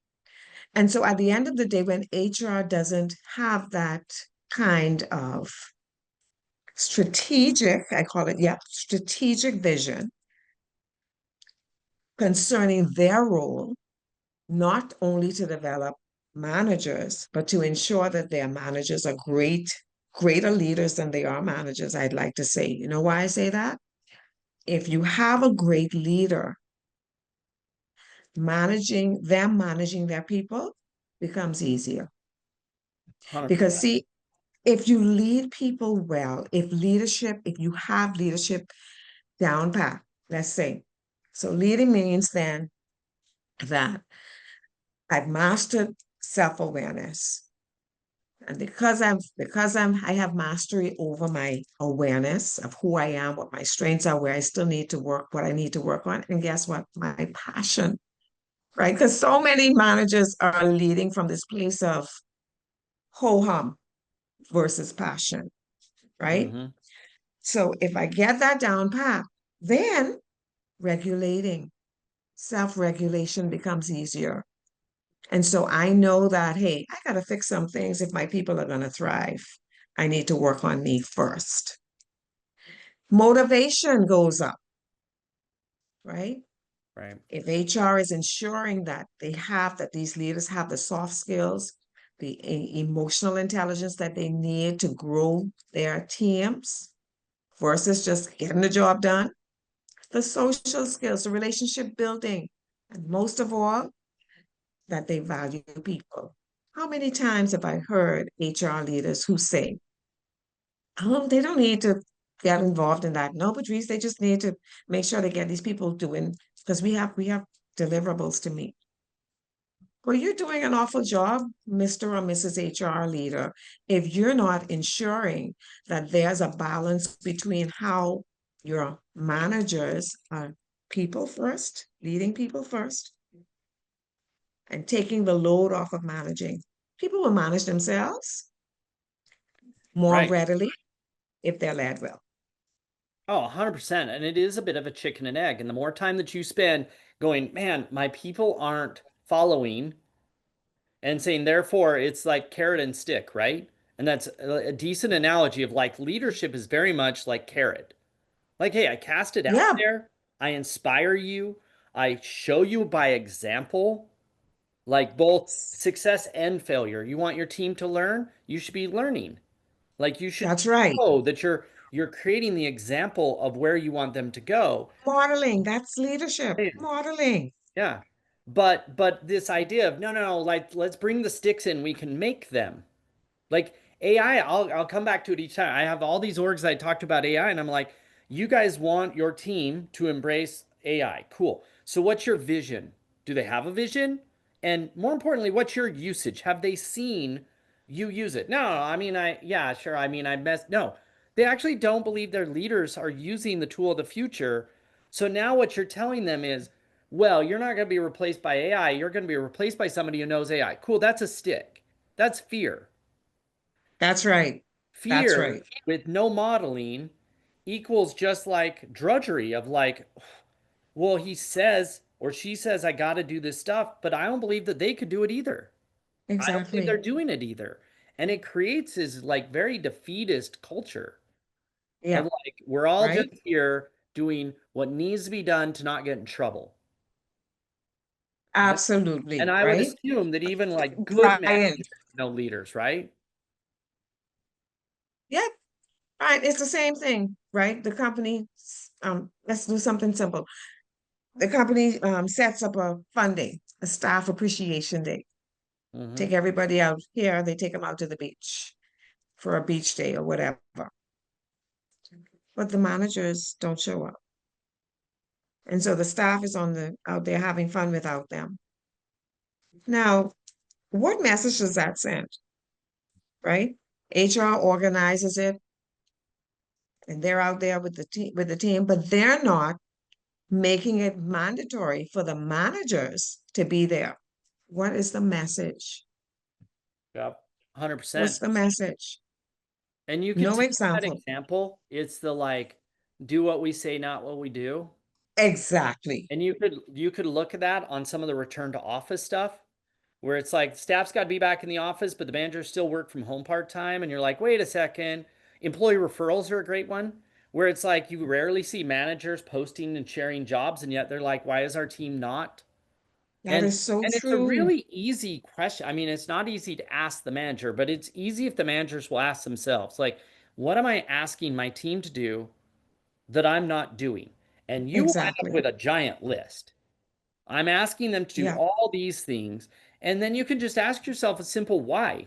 And so at the end of the day, when HR doesn't have that kind of strategic, I call it, yeah, strategic vision concerning their role, not only to develop managers, but to ensure that their managers are greater leaders than they are managers, I'd like to say. You know why I say that? If you have a great leader, managing their people becomes easier. 100%. Because see, if you lead people well, if you have leadership down pat, let's say. So leading means then that I've mastered self-awareness. And I have mastery over my awareness of who I am, what my strengths are, where I still need to work, what I need to work on. And guess what? My passion, right? Because so many managers are leading from this place of ho-hum versus passion, right? So if I get that down pat, then regulating, self-regulation becomes easier. And so I know that, hey, I got to fix some things if my people are going to thrive. I need to work on me first. Motivation goes up, right? Right. If HR is ensuring that that these leaders have the soft skills, the emotional intelligence that they need to grow their teams versus just getting the job done, the social skills, the relationship building, and most of all, that they value people. How many times have I heard HR leaders who say, oh, they don't need to get involved in that. No, Patrice, they just need to make sure they get these people doing, because we have deliverables to meet. Well, you're doing an awful job, Mr. or Mrs. HR leader, if you're not ensuring that there's a balance between how your managers are people first, leading people first, and taking the load off of managing. People will manage themselves more Right. readily if they're led well. Oh, 100%. And it is a bit of a chicken and egg. And the more time that you spend going, man, my people aren't following and saying, therefore, it's like carrot and stick, right? And that's a decent analogy of like leadership is very much like carrot. Like, hey, I cast it out Yeah, there, I inspire you, I show you by example, like both success and failure. You want your team to learn, you should be learning. Like you should that's right. show that you're creating the example of where you want them to go. Modeling, that's leadership. Modeling. Yeah. But this idea of no, like let's bring the sticks in, we can make them. Like AI, I'll come back to it each time. I have all these orgs I talked about AI, and I'm like, you guys want your team to embrace AI. Cool. So what's your vision? Do they have a vision? And more importantly, what's your usage? Have they seen you use it? No, I mean, yeah, sure. I mean, no, they actually don't believe their leaders are using the tool of the future. So now what you're telling them is, well, you're not going to be replaced by AI. You're going to be replaced by somebody who knows AI. Cool. That's a stick. That's fear. That's right. That's Fear right. with no modeling equals just like drudgery of like, well, he says or she says, I got to do this stuff, but I don't believe that they could do it either. I don't believe they're Exactly. doing it either. And it creates this like very defeatist culture of Yeah. like, we're all just Right. here doing what needs to be done to not get in trouble. And Absolutely. I would Right. assume that even like good Brian. managers know leaders, right? Yeah. Right. It's the same thing, right? The company, let's do something simple. The company sets up a fun day, a staff appreciation day. Mm-hmm. Take everybody out here, they take them out to the beach for a beach day or whatever. But the managers don't show up. And so the staff is out there having fun without them. Now, what message does that send? Right? HR organizes it and they're out there with the team, but they're not making it mandatory for the managers to be there. What is the message? Yep. 100%. What's the message? And you could No take that example. example. It's the like, do what we say, not what we do. Exactly. And you could look at that on some of the return to office stuff where it's like staff's got to be back in the office, but the managers still work from home part-time. And you're like, wait a second. Employee referrals are a great one where it's like you rarely see managers posting and sharing jobs, and yet they're like, why is our team not? That And is so and it's a true. really easy question. I mean, it's not easy to ask the manager, but it's easy if the managers will ask themselves, like, what am I asking my team to do that I'm not doing? And you will end up Exactly. with a giant list. I'm asking them to do Yeah, all these things. And then you can just ask yourself a simple why.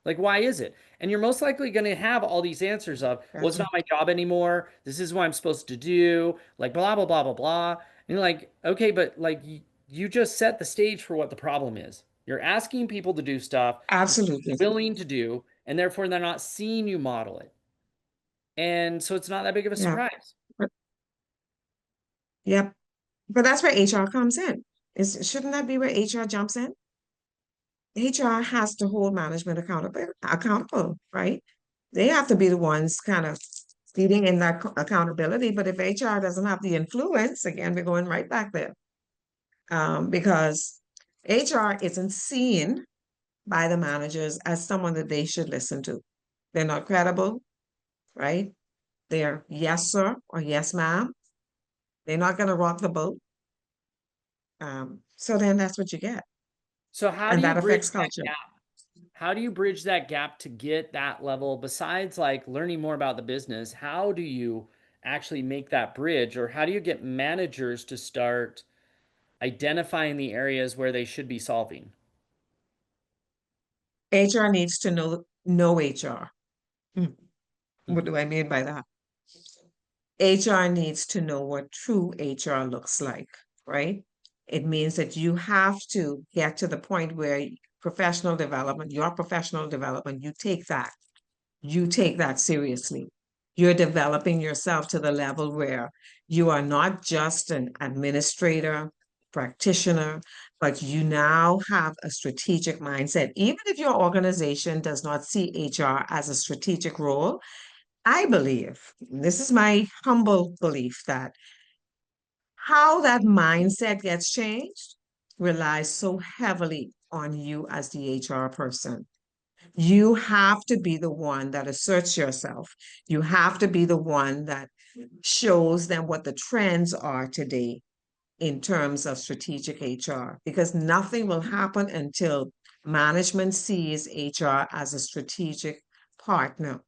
Like, why is it? And you're most likely going to have all these answers of, well, it's that's not my job anymore. This is what I'm supposed to do. Like, blah, blah, blah, blah, blah. And you're like, okay, but like, you just set the stage for what the problem is. You're asking people to do stuff absolutely. they're willing to do, and therefore they're not seeing you model it. And so it's not that big of a Yeah. surprise. But, yep. But that's where HR comes in. Shouldn't that be where HR jumps in? HR has to hold management accountable, right? They have to be the ones kind of feeding in that accountability. But if HR doesn't have the influence, again, we're going right back there. Because HR isn't seen by the managers as someone that they should listen to. They're not credible, right? They're yes, sir, or yes, ma'am. They're not going to rock the boat. So then that's what you get. So how do And you that bridge affects that culture. gap? How do you bridge that gap to get that level besides like learning more about the business? How do you actually make that bridge, or how do you get managers to start identifying the areas where they should be solving? HR needs to know HR. Hmm. What do I mean by that? HR needs to know what true HR looks like, right? It means that you have to get to the point where your professional development, you take that seriously. You're developing yourself to the level where you are not just an administrator, practitioner, but you now have a strategic mindset. Even if your organization does not see HR as a strategic role, I believe, this is my humble belief, that how that mindset gets changed relies so heavily on you as the HR person. You have to be the one that asserts yourself. You have to be the one that shows them what the trends are today in terms of strategic HR, because nothing will happen until management sees HR as a strategic partner.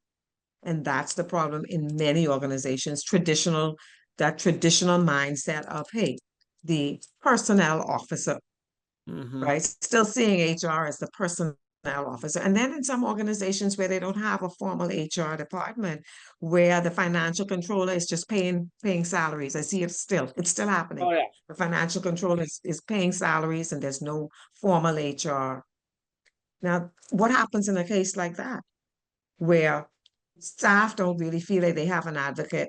And that's the problem in many organizations, that traditional mindset of, hey, the personnel officer, Mm-hmm. right? Still seeing HR as the personnel officer. And then in some organizations where they don't have a formal HR department, where the financial controller is just paying salaries. I see it's still happening. Oh yeah. The financial controller is paying salaries and there's no formal HR. Now, what happens in a case like that, where staff don't really feel like they have an advocate,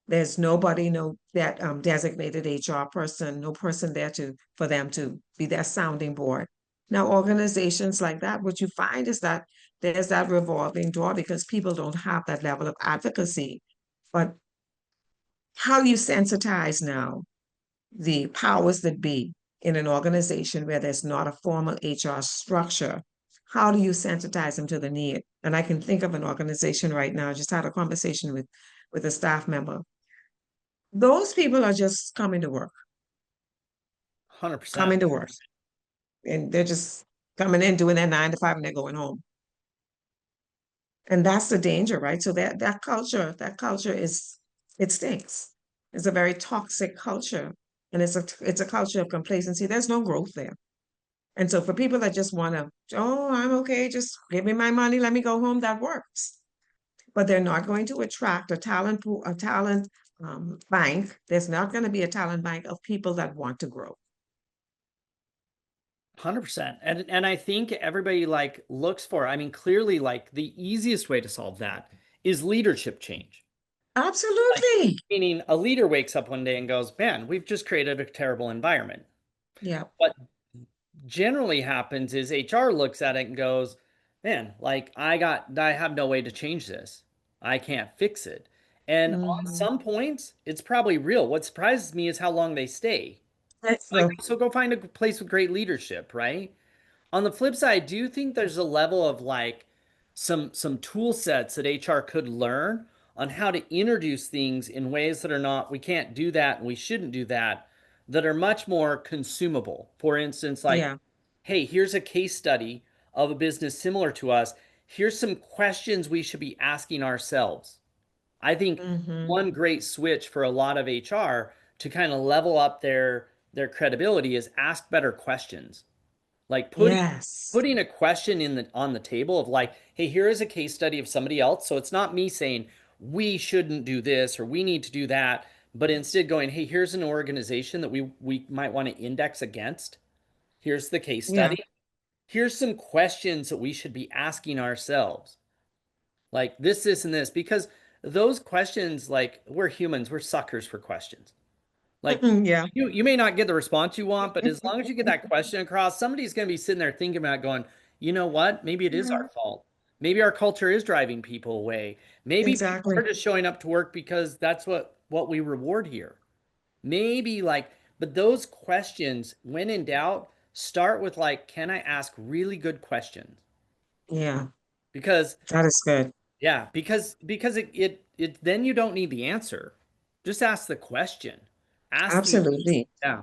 There's nobody, no that designated HR person, no person there for them to be their sounding board. Now, organizations like that, what you find is that there's that revolving door because people don't have that level of advocacy. But how do you sensitize now the powers that be in an organization where there's not a formal HR structure? How do you sensitize them to the need? And I can think of an organization right now, I just had a conversation with a staff member. Those people are just coming to work, 100%. coming to work. And they're just coming in, doing their 9 to 5, and they're going home. And that's the danger, right? So that culture is, it stinks. It's a very toxic culture. And it's a culture of complacency. There's no growth there. And so for people that just want to, oh, I'm okay, just give me my money, let me go home, that works. But they're not going to attract a talent pool, a talent bank. There's not going to be a talent bank of people that want to grow. 100%. And I think everybody like looks for, I mean, clearly like the easiest way to solve that is leadership change. Absolutely. Like, meaning a leader wakes up one day and goes, man, we've just created a terrible environment. Yeah. What generally happens is HR looks at it and goes, man, like I have no way to change this. I can't fix it. And on some points, it's probably real. What surprises me is how long they stay. Like, so go find a place with great leadership, right? On the flip side, do you think there's a level of like some tool sets that HR could learn on how to introduce things in ways that are not, we can't do that and we shouldn't do that, that are much more consumable? For instance, like, Yeah. hey, here's a case study of a business similar to us. Here's some questions we should be asking ourselves. I think one great switch for a lot of HR to kind of level up their credibility is ask better questions. Like Yes. putting a question on the table of like, hey, here is a case study of somebody else. So it's not me saying we shouldn't do this or we need to do that, but instead going, hey, here's an organization that we might want to index against. Here's the case Yeah. study. Here's some questions that we should be asking ourselves. Like this, and this, because those questions, like we're humans, we're suckers for questions. Like Yeah. you may not get the response you want, but as long as you get that question across, somebody's going to be sitting there thinking about going, you know what? Maybe it is our fault. Maybe our culture is driving people away. Maybe people Exactly. are just showing up to work because that's what we reward here. Maybe like, but those questions, when in doubt, start with like, can I ask really good questions? Yeah. Because That is good. yeah, because it then you don't need the answer. Just ask the question. Ask the Absolutely. yeah.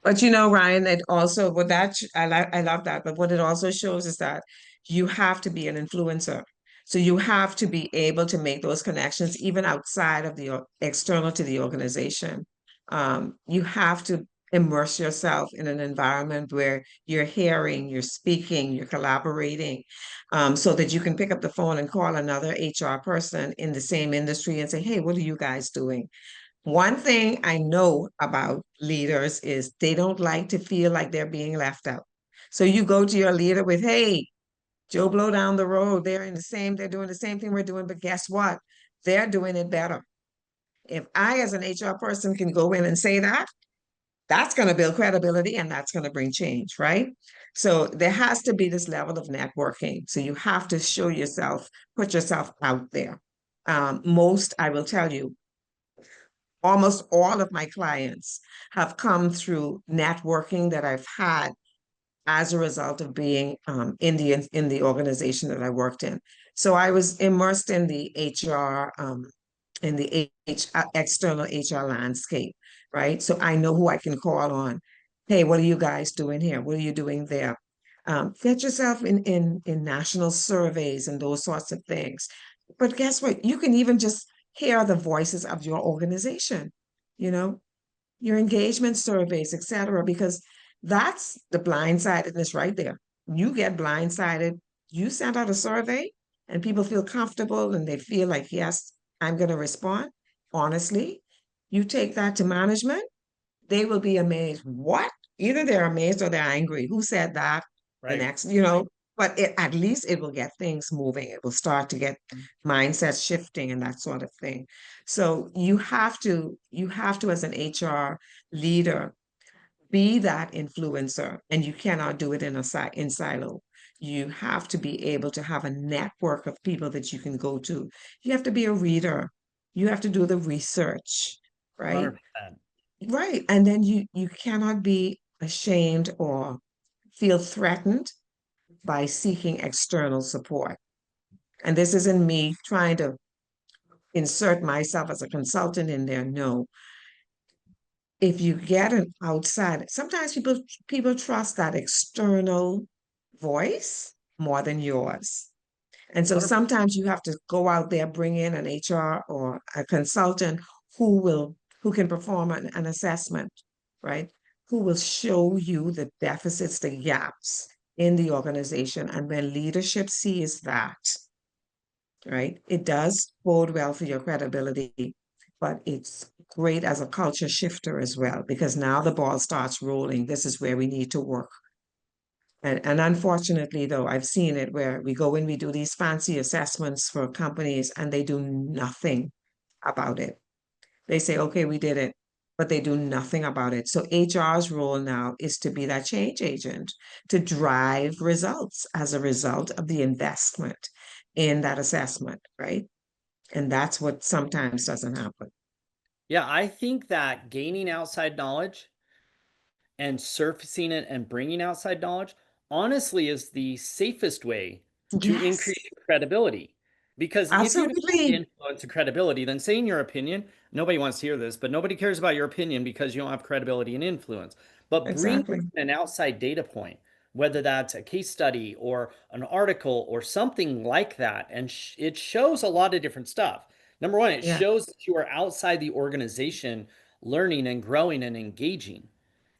But you know, Ryan, it also what I love that. But what it also shows is that you have to be an influencer. So you have to be able to make those connections even outside of external to the organization. You have to immerse yourself in an environment where you're hearing, you're speaking, you're collaborating, so that you can pick up the phone and call another HR person in the same industry and say, hey, what are you guys doing? One thing I know about leaders is they don't like to feel like they're being left out. So you go to your leader with, hey, Joe Blow down the road, they're doing the same thing we're doing, but guess what? They're doing it better. If I, as an HR person, can go in and say that, that's going to build credibility and that's going to bring change, right? So there has to be this level of networking. So you have to show yourself, put yourself out there. I will tell you, almost all of my clients have come through networking that I've had as a result of being in the organization that I worked in. So I was immersed in the HR, in the external HR landscape, right? So I know who I can call on. Hey, what are you guys doing here? What are you doing there? Get yourself in national surveys and those sorts of things. But guess what? You can even just hear the voices of your organization, you know, your engagement surveys, etc., because that's the blindsidedness right there. You get blindsided, you send out a survey and people feel comfortable and they feel like, yes, I'm going to respond. Honestly, you take that to management, they will be amazed. What? Either they're amazed or they're angry. Who said that? The Right. next, you know, but at least it will get things moving. It will start to get mindset shifting and that sort of thing. So you have to, as an HR leader, be that influencer, and you cannot do it in silo. You have to be able to have a network of people that you can go to. You have to be a reader. You have to do the research, right? 100%. Right. And then you cannot be ashamed or feel threatened by seeking external support. And this isn't me trying to insert myself as a consultant in there. No. If you get an outside, sometimes people trust that external voice more than yours. And so 100%. sometimes you have to go out there, bring in an HR or a consultant who can perform an assessment, right? Who will show you the deficits, the gaps in the organization. And when leadership sees that, right, it does bode well for your credibility, but it's great as a culture shifter as well, because now the ball starts rolling. This is where we need to work. And unfortunately, though, I've seen it where we go in, we do these fancy assessments for companies and they do nothing about it. They say, okay, we did it, but they do nothing about it. So HR's role now is to be that change agent, to drive results as a result of the investment in that assessment, right? And that's what sometimes doesn't happen. Yeah, I think that gaining outside knowledge and surfacing it and bringing outside knowledge honestly is the safest way to Yes, increase your credibility. Because if you don't have absolutely. influence and credibility, then saying your opinion, nobody wants to hear this, but nobody cares about your opinion because you don't have credibility and influence. But bring Exactly. an outside data point, whether that's a case study or an article or something like that, and it shows a lot of different stuff. Number one, it Yeah. shows that you are outside the organization learning and growing and engaging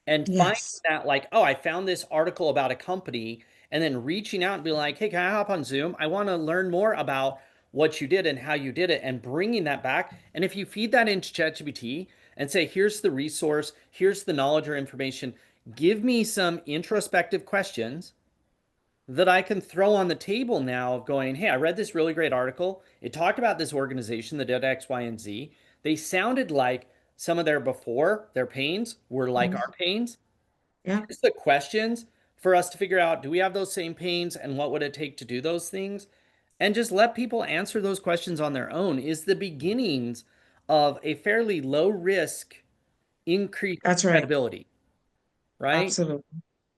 and finding Yes. that like, oh, I found this article about a company, and then reaching out and be like, hey, can I hop on Zoom? I want to learn more about what you did and how you did it, and bringing that back. And if you feed that into ChatGPT and say, here's the resource, here's the knowledge or information, give me some introspective questions that I can throw on the table now of going, hey, I read this really great article. It talked about this organization that did X, Y, and Z. They sounded like some of their pains were like Mhm. our pains. Yeah. Here's the questions for us to figure out, do we have those same pains and what would it take to do those things? And just let people answer those questions on their own is the beginnings of a fairly low risk increase That's right. credibility, right? Absolutely.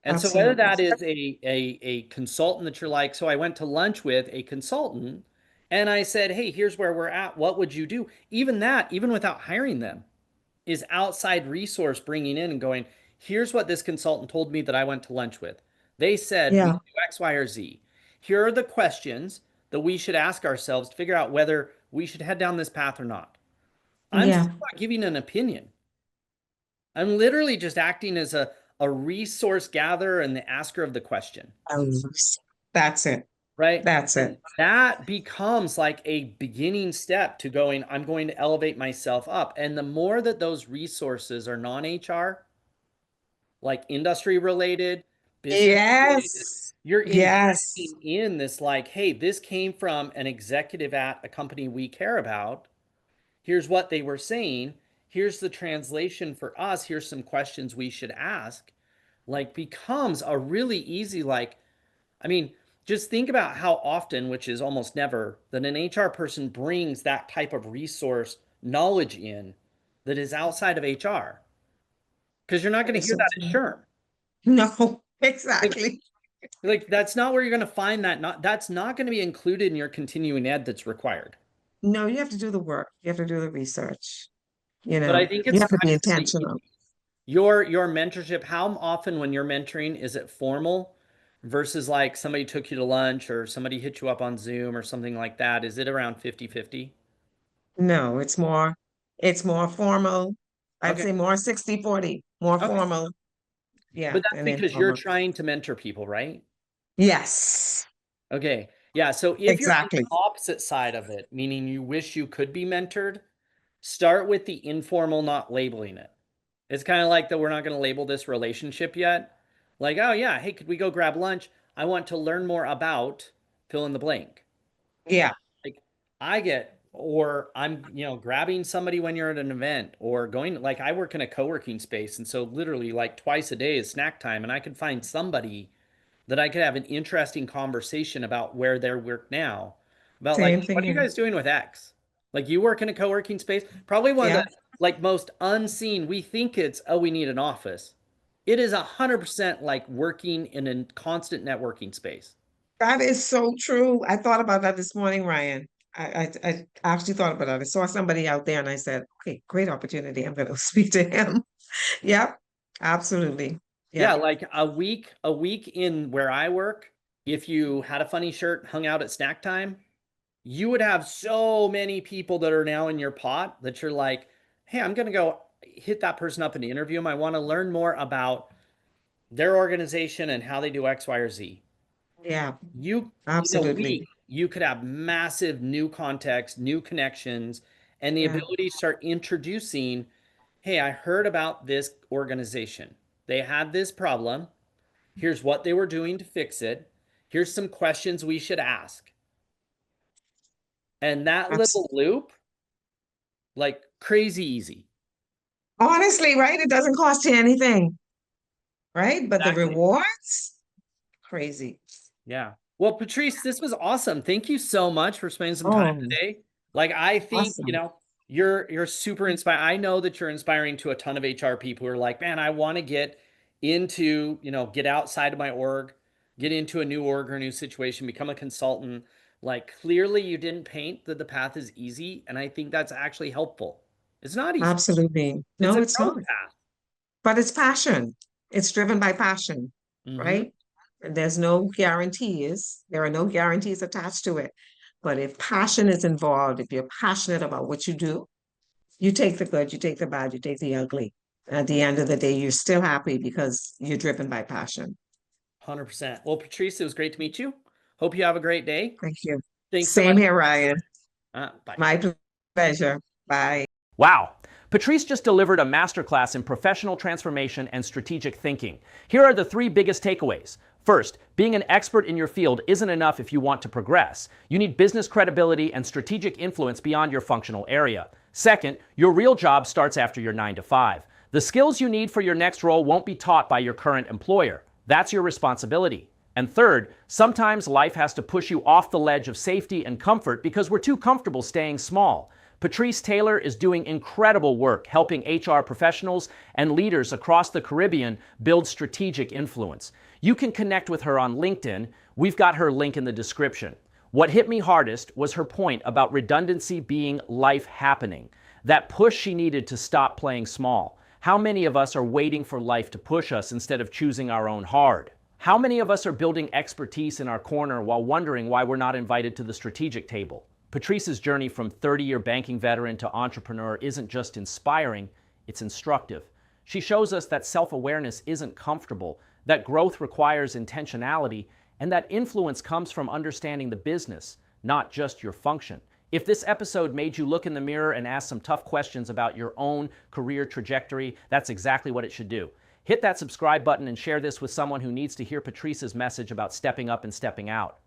And so whether Absolutely. that is a consultant that you're like, so I went to lunch with a consultant and I said, hey, here's where we're at. What would you do? Even that, even without hiring them, is outside resource bringing in and going, here's what this consultant told me that I went to lunch with. They said we Yeah. can do X, Y, or Z. Here are the questions that we should ask ourselves to figure out whether we should head down this path or not. I'm Yeah. still not giving an opinion. I'm literally just acting as a resource gatherer and the asker of the question, Um, That's it. right? That's And it. that becomes like a beginning step to going, I'm going to elevate myself up. And the more that those resources are non HR, like industry related, business related, Yes. you're Yes. injecting in this like, hey, this came from an executive at a company we care about. Here's what they were saying. Here's the translation for us. Here's some questions we should ask. Like becomes a really easy, like, I mean, just think about how often, which is almost never, that an HR person brings that type of resource knowledge in that is outside of HR. Because you're not That going to is hear so that at true. SHRM. No, Like, exactly. like that's not where you're going to find that. Not that's not going to be included in your continuing ed that's required. No, you have to do the work. You have to do the research. But I think You it's have to kind be of really intentional. easy. Your mentorship, how often when you're mentoring is it formal versus like somebody took you to lunch or somebody hit you up on Zoom or something like that? Is it around 50-50? No, it's more formal. I'd Okay. say more 60-40, more Okay. formal. But Yeah, that's and because you're informal. trying to mentor people, right? Yes, Okay. Yeah. So if you're on exactly. the opposite side of it, meaning you wish you could be mentored, start with the informal, not labeling it. It's kind of like that we're not going to label this relationship yet. Like, oh yeah, hey, could we go grab lunch? I want to learn more about fill in the blank. Yeah, Like I get, or I'm, grabbing somebody when you're at an event or going, like I work in a co-working space. And so literally like twice a day is snack time. And I could find somebody that I could have an interesting conversation about where they work now. About like, same thing what are you here. guys doing with X? Like you work in a co-working space, probably one of Yeah, the like most unseen. We think it's, oh, we need an office. It is 100% like working in a constant networking space. that is so true. I thought about that this morning, Ryan. I actually thought about that. I saw somebody out there and I said, okay, great opportunity. I'm going to speak to him. Yep, absolutely. Yeah, Yep, like a week in where I work, if you had a funny shirt, hung out at snack time, you would have so many people that are now in your pot that you're like, hey, I'm gonna go hit that person up and interview them. I want to learn more about their organization and how they do X, Y, or Z. yeah, You in a week, absolutely. you could have massive new context, new connections, and the Yeah, ability to start introducing, hey, I heard about this organization. They had this problem. Here's what they were doing to fix it. Here's some questions we should ask. And that abs little loop, like crazy easy. honestly, right? It doesn't cost you anything, right? But the Exactly. rewards, crazy. Yeah. Well, Patrice, this was awesome. Thank you so much for spending some time Oh, today. Like I think, awesome. you're super inspired. I know that you're inspiring to a ton of HR people who are like, man, I want to get into, get outside of my org, get into a new org or a new situation, become a consultant. Like clearly you didn't paint that the path is easy. And I think that's actually helpful. It's not easy. Absolutely. It's No, a it's growth not. path. But it's passion. It's driven by passion, Hmm. right? And there's no guarantees. There are no guarantees attached to it. But if passion is involved, if you're passionate about what you do, you take the good, you take the bad, you take the ugly. At the end of the day, you're still happy because you're driven by passion. 100%. Well, Patrice, it was great to meet you. Hope you have a great day. Thank you. Thanks so Same much. here, Ryan. Bye. My pleasure. Bye. Wow. Patrice just delivered a masterclass in professional transformation and strategic thinking. Here are the 3 biggest takeaways. First, being an expert in your field isn't enough if you want to progress. You need business credibility and strategic influence beyond your functional area. Second, your real job starts after your 9 to 5. The skills you need for your next role won't be taught by your current employer. That's your responsibility. And third, sometimes life has to push you off the ledge of safety and comfort because we're too comfortable staying small. Patrice Taylor is doing incredible work helping HR professionals and leaders across the Caribbean build strategic influence. You can connect with her on LinkedIn. We've got her link in the description. What hit me hardest was her point about redundancy being life happening, that push she needed to stop playing small. How many of us are waiting for life to push us instead of choosing our own hard? How many of us are building expertise in our corner while wondering why we're not invited to the strategic table? Patrice's journey from 30-year banking veteran to entrepreneur isn't just inspiring, it's instructive. She shows us that self-awareness isn't comfortable, that growth requires intentionality, and that influence comes from understanding the business, not just your function. If this episode made you look in the mirror and ask some tough questions about your own career trajectory, that's exactly what it should do. Hit that subscribe button and share this with someone who needs to hear Patrice's message about stepping up and stepping out.